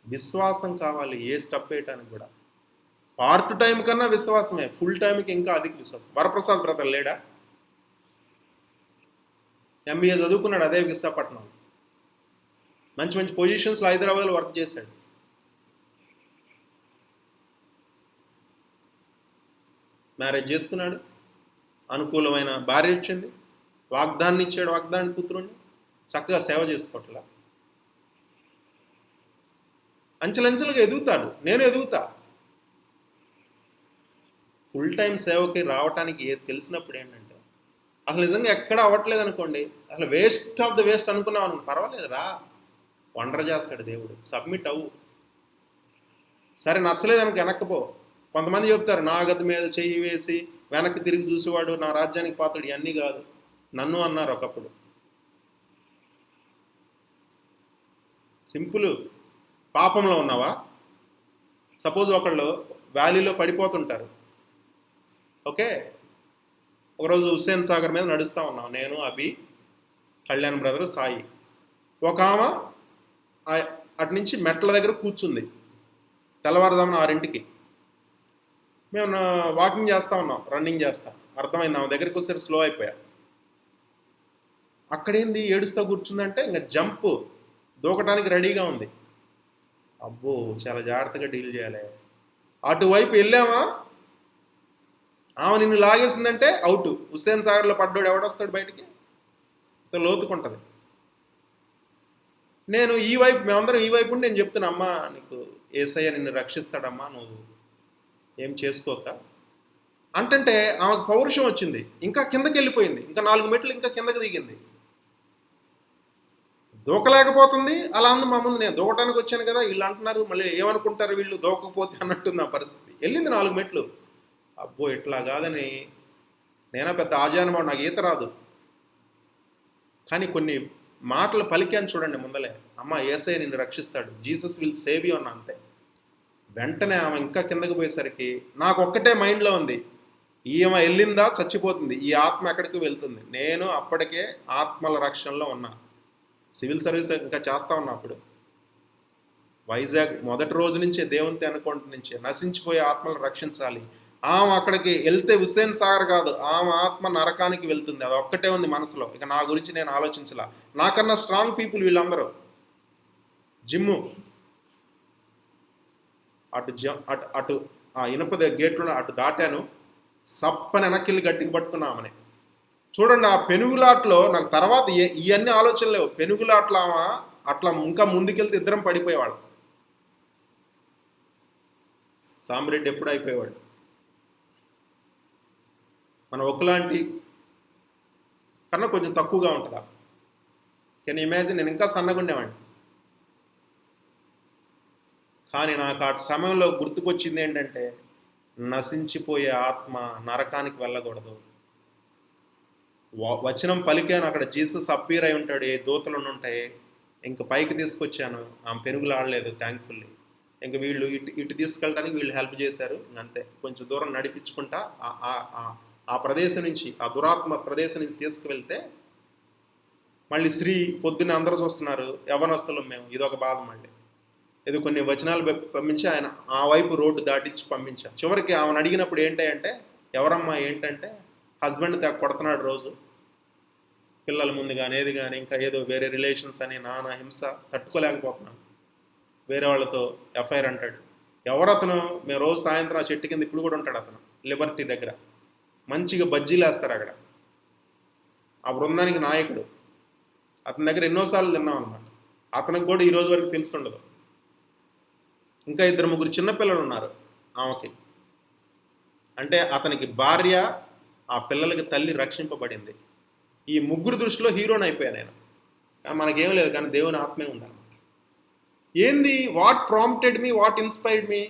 Speaker 1: విశ్వాసం కావాలి ఏ స్టెప్ వేయటానికి కూడా. పార్ట్ టైం కన్నా విశ్వాసమే, ఫుల్ టైంకి ఇంకా అధిక విశ్వాసం. వరప్రసాద్ బ్రదర్ లేడా? ఎంబీఏ చదువుకున్నాడు అదే విశాఖపట్నం, మంచి మంచి పొజిషన్స్లో హైదరాబాద్లో వర్క్ చేశాడు. మ్యారేజ్ చేసుకున్నాడు, అనుకూలమైన భార్య ఇచ్చింది, వాగ్దాన్ని ఇచ్చాడు, వాగ్దాన్ని పుత్రుడిని, చక్కగా సేవ చేసుకోవట్లా. అంచెలంచెలుగా ఎదుగుతాడు. నేను ఎదుగుతా. ఫుల్ టైం సేవకి రావటానికి తెలిసినప్పుడు ఏంటంటే, అసలు నిజంగా ఎక్కడ అవ్వట్లేదు అనుకోండి, అసలు వేస్ట్ ఆఫ్ ద వేస్ట్ అనుకున్నావు అనుకో, పర్వాలేదు రా, వండర్ చేస్తాడు దేవుడు. సబ్మిట్ అవ్వు. సరే నచ్చలేదు అనుకో, వెనక్కిపో. కొంతమంది చెప్తారు, నా గది మీద చెయ్యి వేసి వెనక్కి తిరిగి చూసేవాడు నా రాజ్యానికి పాత్రుడు. ఇవన్నీ కాదు. నన్ను అన్నారు ఒకప్పుడు. సింపుల్. పాపంలో ఉన్నావా? సపోజ్ ఒకళ్ళు వ్యాలీలో పడిపోతుంటారు, ఓకే. ఒకరోజు హుస్సేన్ సాగర్ మీద నడుస్తూ ఉన్నాం, నేను, అభి, కళ్యాణ్ బ్రదర్, సాయి. ఒక ఆమె అటు నుంచి మెట్ల దగ్గర కూర్చుంది, తెల్లవారుజామున 6ంటికి. మేము వాకింగ్ చేస్తూ ఉన్నాం, రన్నింగ్ చేస్తా. అర్థమైంది, ఆమె దగ్గరికి వచ్చేసరికి స్లో అయిపోయా. అక్కడేంది ఏడుస్తూ కూర్చుందంటే ఇంకా జంప్ దూకటానికి రెడీగా ఉంది. అబ్బో, చాలా జాగ్రత్తగా డీల్ చేయాలి. అటువైపు వెళ్ళామా, ఆమె నిన్ను లాగేసిందంటే అవుట్. హుస్సేన్ సాగర్లో పడ్డాడు ఎవడొస్తాడు బయటికి? ఇంత లోతుకుంటుంది. నేను ఈ వైపు, మేమందరం ఈ వైపు ఉండి నేను చెప్తున్నా, అమ్మా నీకు యేసయ్య నిన్ను రక్షిస్తాడమ్మా, నువ్వు ఏం చేసుకోక అంటే ఆమెకు పౌరుషం వచ్చింది, ఇంకా కిందకి వెళ్ళిపోయింది, ఇంకా 4 మెట్లు ఇంకా కిందకి దిగింది. దూకలేకపోతుంది. అలా ఉంది మా ముందు. నేను దూకటానికి వచ్చాను కదా, వీళ్ళు అంటున్నారు, మళ్ళీ ఏమనుకుంటారు వీళ్ళు దూకపోతే అన్నట్టుంది నా పరిస్థితి. వెళ్ళింది 4 మెట్లు. అబ్బో ఇట్లా కాదని, నేనా పెద్ద ఆజానుభావం, నాకు ఈత రాదు, కానీ కొన్ని మాటలు పలికాను చూడండి ముందలే. అమ్మ యేసయ్య నిన్ను రక్షిస్తాడు, జీసస్ విల్ సేవ్ యూ అన్న, అంతే. వెంటనే ఆమె ఇంకా కిందకి పోయేసరికి నాకు ఒక్కటే మైండ్లో ఉంది, ఈమె వెళ్ళిందా చచ్చిపోతుంది, ఈ ఆత్మ ఎక్కడికి వెళ్తుంది. నేను అప్పటికే ఆత్మల రక్షణలో ఉన్నా, సివిల్ సర్వీస్ ఇంకా చేస్తా ఉన్నా. అప్పుడు వైజాగ్ మొదటి రోజు నుంచే దేవునితో అనుకోండి నుంచే నశించిపోయే ఆత్మలను రక్షించాలి. ఆమె అక్కడికి వెళ్తే హుస్సేన్ సాగర్ కాదు, ఆమె ఆత్మ నరకానికి వెళ్తుంది. అది ఒక్కటే ఉంది మనసులో. ఇక నా గురించి నేను ఆలోచించలా. నాకన్నా స్ట్రాంగ్ పీపుల్ వీళ్ళందరూ. జిమ్ము అటు అటు అటు ఆ ఇనుప గేట్లో అటు దాటాను, సప్పని వెనక్కిల్లి గట్టికి పట్టుకున్నామని. చూడండి ఆ పెనుగులాట్లో నాకు తర్వాత ఇవన్నీ ఆలోచనలు లేవు. పెనుగులాట్లో ఆమె అట్లా ఇంకా ముందుకెళ్తే ఇద్దరం పడిపోయేవాడు. సాంబరెడ్డి ఎప్పుడు అయిపోయేవాడు. మన ఒకలాంటి కన్నా కొంచెం తక్కువగా ఉంటుందా? Can imagine? నేను ఇంకా సన్నగా ఉండేవాడిని. కానీ నాకు ఆ సమయంలో గుర్తుకొచ్చింది ఏంటంటే, నశించిపోయే ఆత్మ నరకానికి వెళ్ళకూడదు. వచనం పలికాను, అక్కడ జీసస్ అప్పీర్ అయి ఉంటాడు, ఏ దూతలు ఉంటాయి. ఇంక పైకి తీసుకొచ్చాను, ఆమె పెనుగులు ఆడలేదు థ్యాంక్ఫుల్లీ. ఇంక వీళ్ళు ఇటు తీసుకెళ్ళడానికి వీళ్ళు హెల్ప్ చేశారు. అంతే, కొంచెం దూరం నడిపించుకుంటా ఆ ప్రదేశం నుంచి, ఆ దురాత్మ ప్రదేశం నుంచి తీసుకువెళ్తే మళ్ళీ శ్రీ పొద్దున్న అందరూ చూస్తున్నారు, యవనస్తులం మేము, ఇదొక బాధ. మళ్ళీ ఇది కొన్ని వచనాలు పంపించి ఆయన ఆ వైపు రోడ్డు దాటించి పంపించాం. చివరికి ఆమెను అడిగినప్పుడు ఏంటంటే, ఎవరమ్మా ఏంటంటే, హస్బెండ్ కొడుతున్నాడు రోజు, పిల్లల ముందు కానీ ఏది కానీ, ఇంకా ఏదో వేరే రిలేషన్స్ అని నానా హింస తట్టుకోలేకపోతున్నాను. వేరే వాళ్ళతో ఎఫ్ఐఆర్ అంటాడు. ఎవరు అతను? మేము రోజు సాయంత్రం ఆ చెట్టు కింద ఇప్పుడు కూడా ఉంటాడు అతను, లిబర్టీ దగ్గర. మంచిగా బజ్జీలు వేస్తారు అక్కడ. ఆ బృందానికి నాయకుడు. అతని దగ్గర ఎన్నోసార్లు తిన్నాం అనమాట. అతనికి కూడా ఈ రోజు వరకు తెలుసుండదు. ఇంకా 2-3 చిన్నపిల్లలు ఉన్నారు ఆమెకి. అంటే అతనికి భార్య, ఆ పిల్లలకి తల్లి రక్షింపబడింది. ఈ ముగ్గురు దృష్టిలో హీరోని అయిపోయాను నేను. కానీ మనకేం లేదు, కానీ దేవుని ఆత్మే ఉందన్నమాట. ఏంది? What prompted me, what inspired me?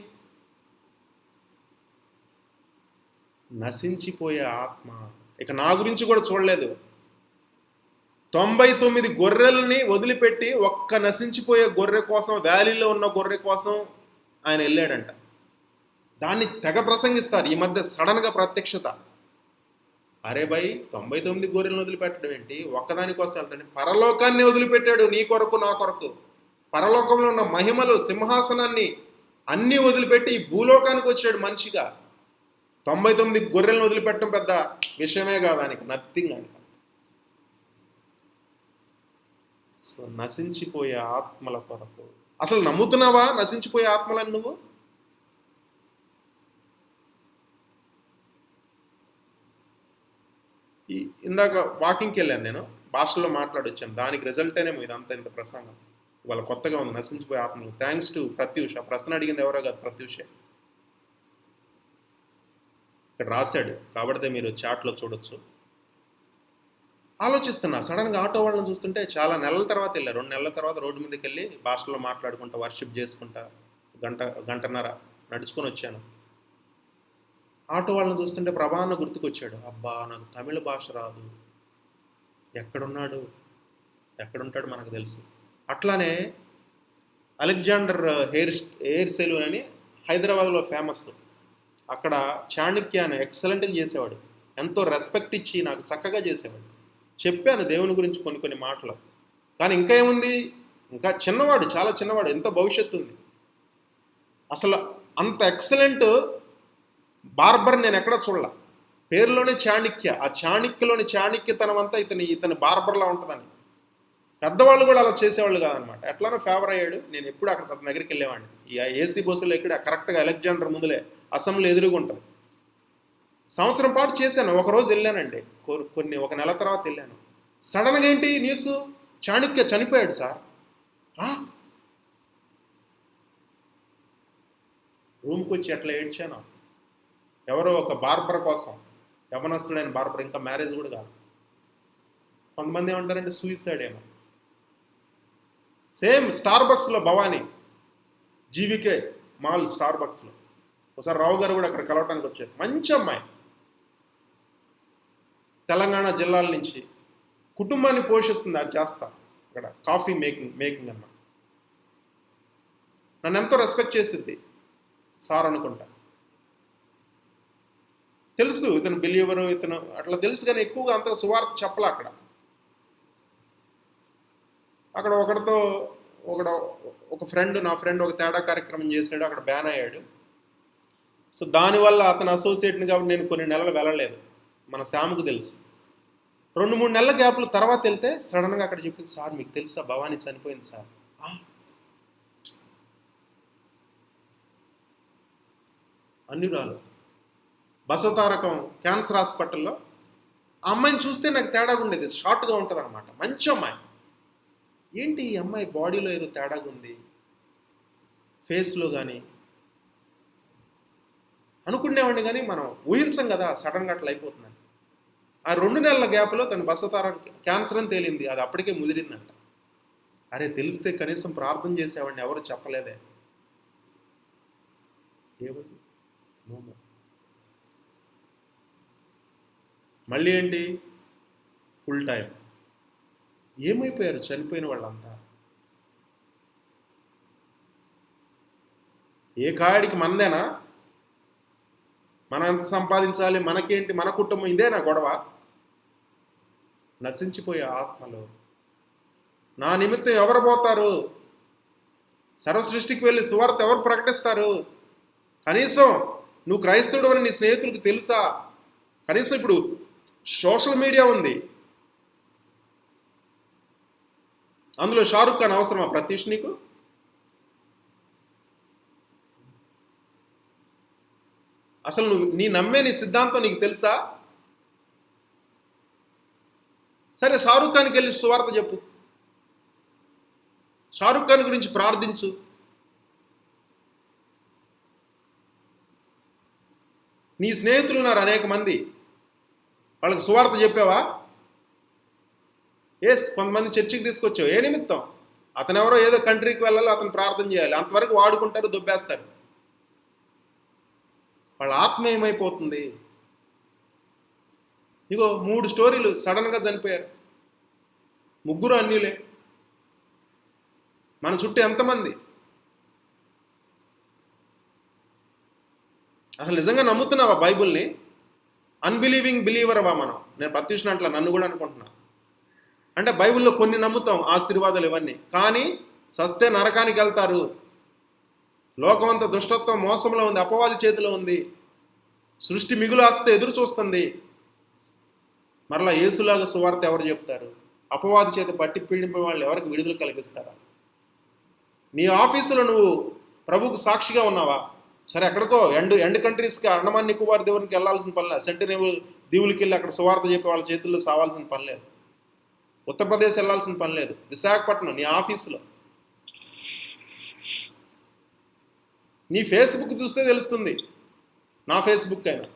Speaker 1: నశించిపోయే ఆత్మ. ఇక నా గురించి కూడా చూడలేదు. 99 గొర్రెల్ని వదిలిపెట్టి ఒక్క నశించిపోయే గొర్రె కోసం, వ్యాలీలో ఉన్న గొర్రె కోసం ఆయన వెళ్ళాడంట. దాన్ని తెగ ప్రసంగిస్తారు ఈ మధ్య సడన్గా ప్రత్యక్షత. అరే భయ్, 99 గొర్రెలను వదిలిపెట్టడం ఏంటి? ఒక్కదాని కోసం వెళ్తాడు. పరలోకాన్ని వదిలిపెట్టాడు నీ కొరకు, నా కొరకు. పరలోకంలో ఉన్న మహిమలు, సింహాసనాన్ని అన్నీ వదిలిపెట్టి ఈ భూలోకానికి వచ్చాడు మనిషిగా. 99 గొర్రెలను వదిలిపెట్టడం పెద్ద విషయమే కాదు ఆయనకి, నథింగ్ అని. సో నశించిపోయే ఆత్మల కొరకు. అసలు నమ్ముతున్నావా నశించిపోయే ఆత్మలని నువ్వు? ఇందాక వాకింగ్కి వెళ్ళాను నేను, భాషలో మాట్లాడొచ్చాను. దానికి రిజల్టేనేమో ఇదంతా, ఇంత ప్రసంగం. ఇవాళ కొత్తగా ఉంది, నశించిపోయే ఆత్మలు. Thanks to Pratyusha. ప్రశ్న అడిగింది ఎవరో కాదు, ప్రత్యూషే. ఇక్కడ రాశాడు కాబట్టి మీరు చాట్లో చూడొచ్చు. ఆలోచిస్తున్నా, సడన్గా ఆటో వాళ్ళని చూస్తుంటే, చాలా నెలల తర్వాత వెళ్ళా, 2 నెలల తర్వాత రోడ్డు మీదకి వెళ్ళి భాషలో మాట్లాడుకుంటా, వర్షిప్ చేసుకుంటా, గంటన్నర నడుచుకొని వచ్చాను. ఆటో వాళ్ళని చూస్తుంటే ప్రభాన్న గుర్తుకొచ్చాడు. అబ్బా, నాకు తమిళ భాష రాదు, ఎక్కడుంటాడు మనకు తెలుసు. అట్లానే అలెగ్జాండర్ హెయిర్ సెలూన్ అని హైదరాబాద్లో ఫేమస్. అక్కడ చాణక్యాన్ని ఎక్సలెంట్గా చేసేవాడు. ఎంతో రెస్పెక్ట్ ఇచ్చి నాకు చక్కగా చేసేవాడు. చెప్పాను దేవుని గురించి కొన్ని మాటలు. కానీ ఇంకా ఏముంది, ఇంకా చిన్నవాడు, చాలా చిన్నవాడు, ఎంత భవిష్యత్తు ఉంది. అసలు అంత ఎక్సలెంట్ బార్బర్ నేను ఎక్కడ చూడాల. పేరులోనే చాణక్య. ఆ చాణక్యలోని చాణక్యతనం అంతా ఇతని బార్బర్లా ఉంటుందని. పెద్దవాళ్ళు కూడా అలా చేసేవాళ్ళు కాదనమాట. ఎట్లానో ఫేవర్ అయ్యాడు. నేను ఎప్పుడు అక్కడ అతని దగ్గరికి వెళ్ళేవాడిని. ఈ ఏసీ బస్సులో ఇక్కడ కరెక్ట్గా అలెగ్జాండర్ ముందులే అసెంబ్లీ ఎదురుగా ఉంటుంది. సంవత్సరం పాటు చేశాను. ఒకరోజు వెళ్ళానండి, ఒక నెల తర్వాత వెళ్ళాను. సడన్గా ఏంటి న్యూస్, చాణక్య చనిపోయాడు సార్. రూమ్కి వచ్చి ఎట్లా ఏడ్చాను. ఎవరో ఒక బార్బర్ కోసం, యవనస్తుడైన బార్బర్, ఇంకా మ్యారేజ్ కూడా కాదు. కొంతమంది ఏమంటారంటే సూయిసైడ్ ఏమో. సేమ్ స్టార్ బక్స్లో భవానీ, జీవికే మాల్ స్టార్ బక్స్లో ఒకసారి రావు గారు కూడా అక్కడ కలవటానికి వచ్చారు. మంచి అమ్మాయి, తెలంగాణ జిల్లాల నుంచి, కుటుంబాన్ని పోషిస్తుంది. అది చేస్తా అక్కడ కాఫీ మేకింగ్ అన్నమాట. నన్ను ఎంతో రెస్పెక్ట్ చేసిద్ది సార్ అనుకుంటా. తెలుసు ఇతను బిలీవరు, ఇతను అట్లా తెలుసు, కానీ ఎక్కువగా అంత సువార్త చెప్పలే అక్కడ. ఒకడితో ఒక ఫ్రెండ్, నా ఫ్రెండ్ ఒక తేడా కార్యక్రమం చేశాడు, అక్కడ బ్యాన్ అయ్యాడు. సో దానివల్ల అతను అసోసియేట్ని కాబట్టి నేను కొన్ని నెలలు వెళ్ళలేదు. మన శాముకు తెలుసు. 2-3 నెలల గ్యాప్లు తర్వాత వెళ్తే సడన్గా అక్కడ చెప్పింది, సార్ మీకు తెలుసా భవానీ చనిపోయింది సార్. అన్యురాలు, బసవతారకం క్యాన్సర్ హాస్పిటల్లో. ఆ అమ్మాయిని చూస్తే నాకు తేడాగా ఉండేది, షార్ట్గా ఉంటుంది అనమాట, మంచి అమ్మాయి. ఏంటి ఈ అమ్మాయి బాడీలో ఏదో తేడాగా ఉంది, ఫేస్లో కానీ అనుకునేవాడిని, కానీ మనం ఊహించం కదా సడన్గా అట్లా అయిపోతుందని. ఆ 2 నెలల గ్యాప్లో తను బసవతారం క్యాన్సర్ అని తేలింది. అది అప్పటికే ముదిరిందంట. అరే తెలిస్తే కనీసం ప్రార్థన చేసేవాడిని, ఎవరు చెప్పలేదే. ఏమండి మళ్ళీ ఏంటి ఫుల్ టైం. ఏమైపోయారు చనిపోయిన వాళ్ళంతా? ఏ కాడికి మనదేనా? మనం ఎంత సంపాదించాలి, మనకేంటి, మన కుటుంబం, ఇదేనా గొడవ? నశించిపోయే ఆత్మలు నా నిమిత్తం ఎవరు పోతారు? సర్వసృష్టికి వెళ్ళి సువార్త ఎవరు ప్రకటిస్తారు? కనీసం నువ్వు క్రైస్తవుడు అని నీ స్నేహితులకు తెలుసా? కనీసం ఇప్పుడు సోషల్ మీడియా ఉంది, అందులో షారుఖ్ ఖాన్ అవసరమా ప్రత్యూష్ నీకు? అసలు నీ నమ్మే నీ సిద్ధాంతం నీకు తెలుసా? సరే షారుఖ్ ఖాన్కి వెళ్ళి సువార్త చెప్పు, షారుఖ్ ఖాన్ గురించి ప్రార్థించు. నీ స్నేహితులు ఉన్నారు అనేక మంది, వాళ్ళకి సువార్త చెప్పావా? కొంతమంది చర్చికి తీసుకొచ్చావు, ఏ నిమిత్తం? అతనెవరో ఏదో కంట్రీకి వెళ్ళాలి, అతను ప్రార్థన చేయాలి, అంతవరకు వాడుకుంటారు, దుబ్బేస్తారు. వాళ్ళ ఆత్మ ఏమైపోతుంది? ఇగో 3 స్టోరీలు, సడన్గా చనిపోయారు, 3 అన్యులే. మన చుట్టూ ఎంతమంది? అసలు నిజంగా నమ్ముతున్నావా బైబుల్ని? అన్బిలీవింగ్ బిలీవరవా మనం? నేను ప్రత్యూషణ అట్లా నన్ను కూడా అనుకుంటున్నా. అంటే బైబిల్లో కొన్ని నమ్ముతాం, ఆశీర్వాదాలు ఇవన్నీ, కానీ సస్తే నరకానికి వెళ్తారు. లోకం అంతా దుష్టత్వం మోసంలో ఉంది, అపవాది చేతిలో ఉంది. సృష్టి మిగులు ఆస్తి ఎదురు చూస్తుంది. మరలా యేసులాగా సువార్త ఎవరు చెప్తారు? అపవాది చేత పట్టి పీడించిన వాళ్ళు ఎవరికి విడుదల కల్పిస్తారా? నీ ఆఫీసులో నువ్వు ప్రభుకు సాక్షిగా ఉన్నావా? సరే ఎక్కడికో ఎండ్ కంట్రీస్కి, అండమాన్ నికోబార్ దేవునికి వెళ్ళాల్సిన పని లేదు, సెంటినేబుల్ దీవులకి వెళ్ళి అక్కడ సువార్త చెప్పి వాళ్ళ చేతుల్లో సావాల్సిన పని లేదు, ఉత్తరప్రదేశ్ వెళ్ళాల్సిన పని లేదు, విశాఖపట్నం నీ ఆఫీసులో. నీ ఫేస్బుక్ చూస్తే తెలుస్తుంది, నా ఫేస్బుక్ అయినా.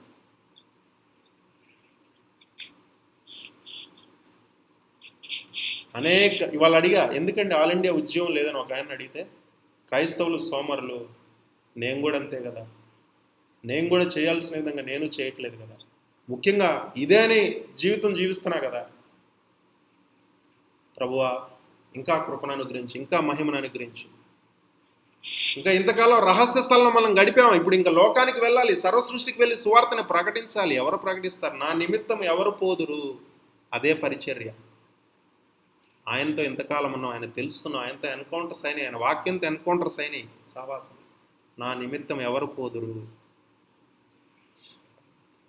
Speaker 1: ఇవాళ అడిగా, ఎందుకంటే ఆల్ ఇండియా ఉద్యోగం లేదని ఒక ఆయన అడిగితే, క్రైస్తవులు సోమరులు, నేను కూడా అంతే కదా, నేను కూడా చేయాల్సిన విధంగా నేను చేయట్లేదు కదా, ముఖ్యంగా ఇదే అని జీవితం జీవిస్తున్నా కదా. ప్రభువా ఇంకా కృపను అనుగ్రహించి, ఇంకా మహిమను అనుగ్రహించి. ఇంకా ఇంతకాలం రహస్య స్థలంలో మనం గడిపాము, ఇప్పుడు ఇంకా లోకానికి వెళ్ళాలి, సర్వసృష్టికి వెళ్ళి సువార్తని ప్రకటించాలి. ఎవరు ప్రకటిస్తారు? నా నిమిత్తం ఎవరు పోదురు? అదే పరిచర్య. ఆయనతో ఎంతకాలం ఉన్నాం, ఆయన తెలుసుకున్నాం, ఆయనతో ఎన్కౌంటర్స్ అయినాయి, ఆయన వాక్యంతో ఎన్కౌంటర్స్ అయినాయి, సావాసం. నా నిమిత్తం ఎవరు పోదురు?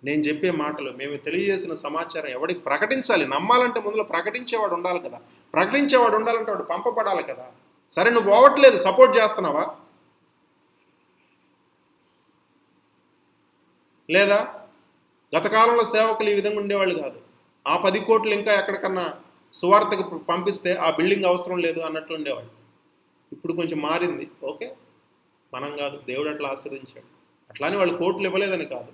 Speaker 1: నేను చెప్పే మాటలు, మేము తెలియజేసిన సమాచారం ఎవరికి ప్రకటించాలి? నమ్మాలంటే ముందులో ప్రకటించేవాడు ఉండాలి కదా. ప్రకటించేవాడు ఉండాలంటే వాడు పంపబడాలి కదా. సరే, నువ్వు పోవట్లేదు, సపోర్ట్ చేస్తున్నావా? లేదా గత కాలంలో సేవకులు ఈ విధంగా ఉండేవాళ్ళు కాదు. ఆ 10 కోట్లు ఇంకా ఎక్కడికన్నా సువార్తకు పంపిస్తే ఆ బిల్డింగ్ అవసరం లేదు అన్నట్లు ఉండేవాళ్ళు. ఇప్పుడు కొంచెం మారింది. ఓకే, మనం కాదు, దేవుడు అట్లా ఆశీర్వదించాడు. అట్లానే వాళ్ళు కోట్లు ఇవ్వలేదని కాదు.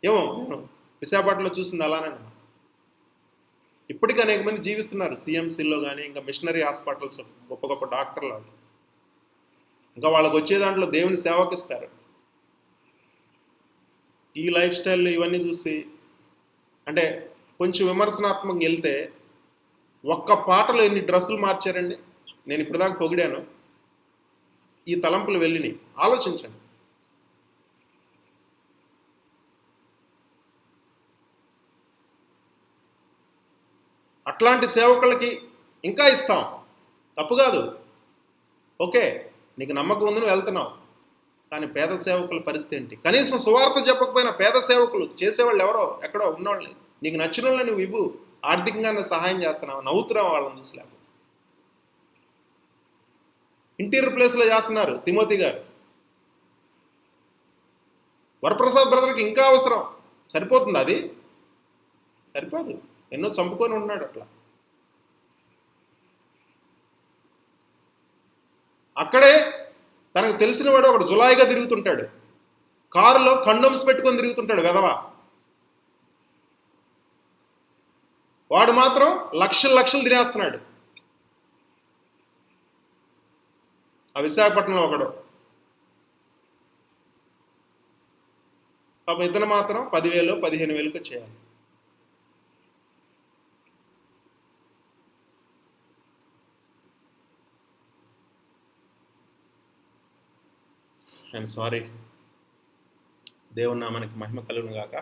Speaker 1: ఏమో, నేను విశాఖపట్నంలో చూసింది అలానే. ఇప్పటికీ అనేక మంది జీవిస్తున్నారు సిఎంసీలో కానీ, ఇంకా మిషనరీ హాస్పిటల్స్, గొప్ప గొప్ప డాక్టర్లు. ఇంకా వాళ్ళకి వచ్చే దాంట్లో దేవుని సేవకిస్తారు. ఈ లైఫ్ స్టైల్ ఇవన్నీ చూసి అంటే కొంచెం విమర్శనాత్మకంగా వెళ్తే, ఒక్క పాటలో ఎన్ని డ్రెస్సులు మార్చారండి. నేను ఇప్పటిదాకా పొగిడాను, ఈ తలంపులు వెళ్ళినాయి. ఆలోచించండి. అట్లాంటి సేవకులకి ఇంకా ఇస్తాం, తప్పు కాదు. ఓకే, నీకు నమ్మకం ఉంది, నువ్వు వెళ్తున్నావు. కానీ పేద సేవకుల పరిస్థితి ఏంటి? కనీసం సువార్త చెప్పకపోయినా పేద సేవకులు చేసేవాళ్ళు ఎవరో ఎక్కడో ఉన్నవాళ్ళని, నీకు నచ్చిన వాళ్ళని నువ్వు ఇవ్వు. ఆర్థికంగా సహాయం చేస్తున్నావు, నవ్వుతున్నావు వాళ్ళని చూసి. లేకపోతే ఇంటీరియర్ ప్లేస్లో చేస్తున్నారు తిమోతి గారు. వరప్రసాద్ బ్రదర్కి ఇంకా అవసరం. సరిపోతుంది అది? సరిపోదు. ఎన్నో చంపుకొని ఉన్నాడు అట్లా. అక్కడే తనకు తెలిసిన వాడు ఒకడు జులాయిగా తిరుగుతుంటాడు, కారులో కండోమ్స్ పెట్టుకొని తిరుగుతుంటాడు వెధవ. వాడు మాత్రం లక్షలు లక్షలు తినేస్తున్నాడు. ఆ విశాఖపట్నంలో ఒకడు. పాపం ఇతను మాత్రం 10,000 15,000 చేయాలి. I'm sorry. దేవుని నామానికి మహిమ కలుగును గాక.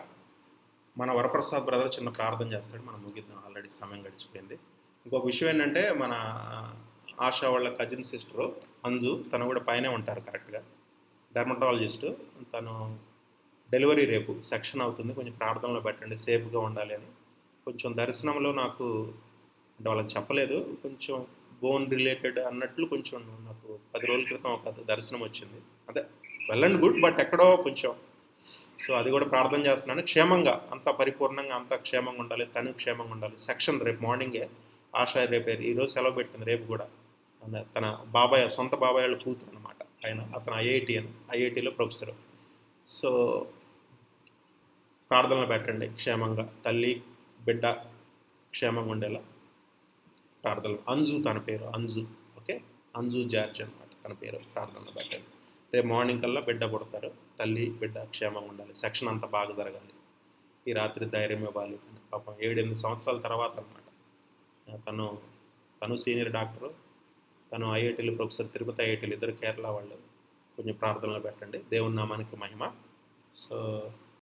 Speaker 1: మన వరప్రసాద్ బ్రదర్ చిన్న ప్రార్థన చేస్తాడు, మనం ముగిద్దాం, ఆల్రెడీ సమయం గడిచిపోయింది. ఇంకొక విషయం ఏంటంటే, మన ఆశా వాళ్ళ కజిన్ సిస్టరు అంజు, తను కూడా పైనే ఉంటారు కరెక్ట్గా, డెర్మటాలజిస్టు. తను డెలివరీ రేపు సెక్షన్ అవుతుంది, కొంచెం ప్రార్థనలో పెట్టండి, సేఫ్గా ఉండాలి అని. కొంచెం దర్శనంలో నాకు అంటే వాళ్ళకి చెప్పలేదు, కొంచెం బోన్ రిలేటెడ్ అన్నట్లు కొంచెం నాకు 10 రోజుల క్రితం ఒక దర్శనం వచ్చింది. అదే వెల్ అండ్ గుడ్, బట్ ఎక్కడో కొంచెం. సో అది కూడా ప్రార్థన చేస్తున్నాను, క్షేమంగా అంతా పరిపూర్ణంగా అంతా క్షేమంగా ఉండాలి, తను క్షేమంగా ఉండాలి. సెక్షన్ రేపు మార్నింగే. ఆశా రేపు ఈరోజు సెలవు పెట్టింది, రేపు కూడా. తన బాబాయ్, సొంత బాబాయ్ వాళ్ళ కూతురు అనమాట ఆయన. అతను ఐఐటీలో ప్రొఫెసర్. సో ప్రార్థనలు పెట్టండి, క్షేమంగా తల్లి బిడ్డ క్షేమంగా ఉండేలా ప్రార్థనలు. అంజు తన పేరు, అంజు. ఓకే, అంజు జార్జ్ అనమాట తన పేరు. ప్రార్థనలు పెట్టండి. రేపు మార్నింగ్ కల్లా బిడ్డ పుడతారు, తల్లి బిడ్డ క్షేమంగా ఉండాలి, సెక్షన్ అంతా బాగా జరగాలి. ఈ రాత్రి ధైర్యం ఇవ్వాలి. పాపం 7-8 సంవత్సరాల తర్వాత అనమాట. తను సీనియర్ డాక్టరు, తను ఐఐటీలో ప్రొఫెసర్, తిరుపతి ఐఐటీలు, ఇద్దరు కేరళ వాళ్ళు. కొంచెం ప్రార్థనలు పెట్టండి. దేవుని నామానికి మహిమ. సో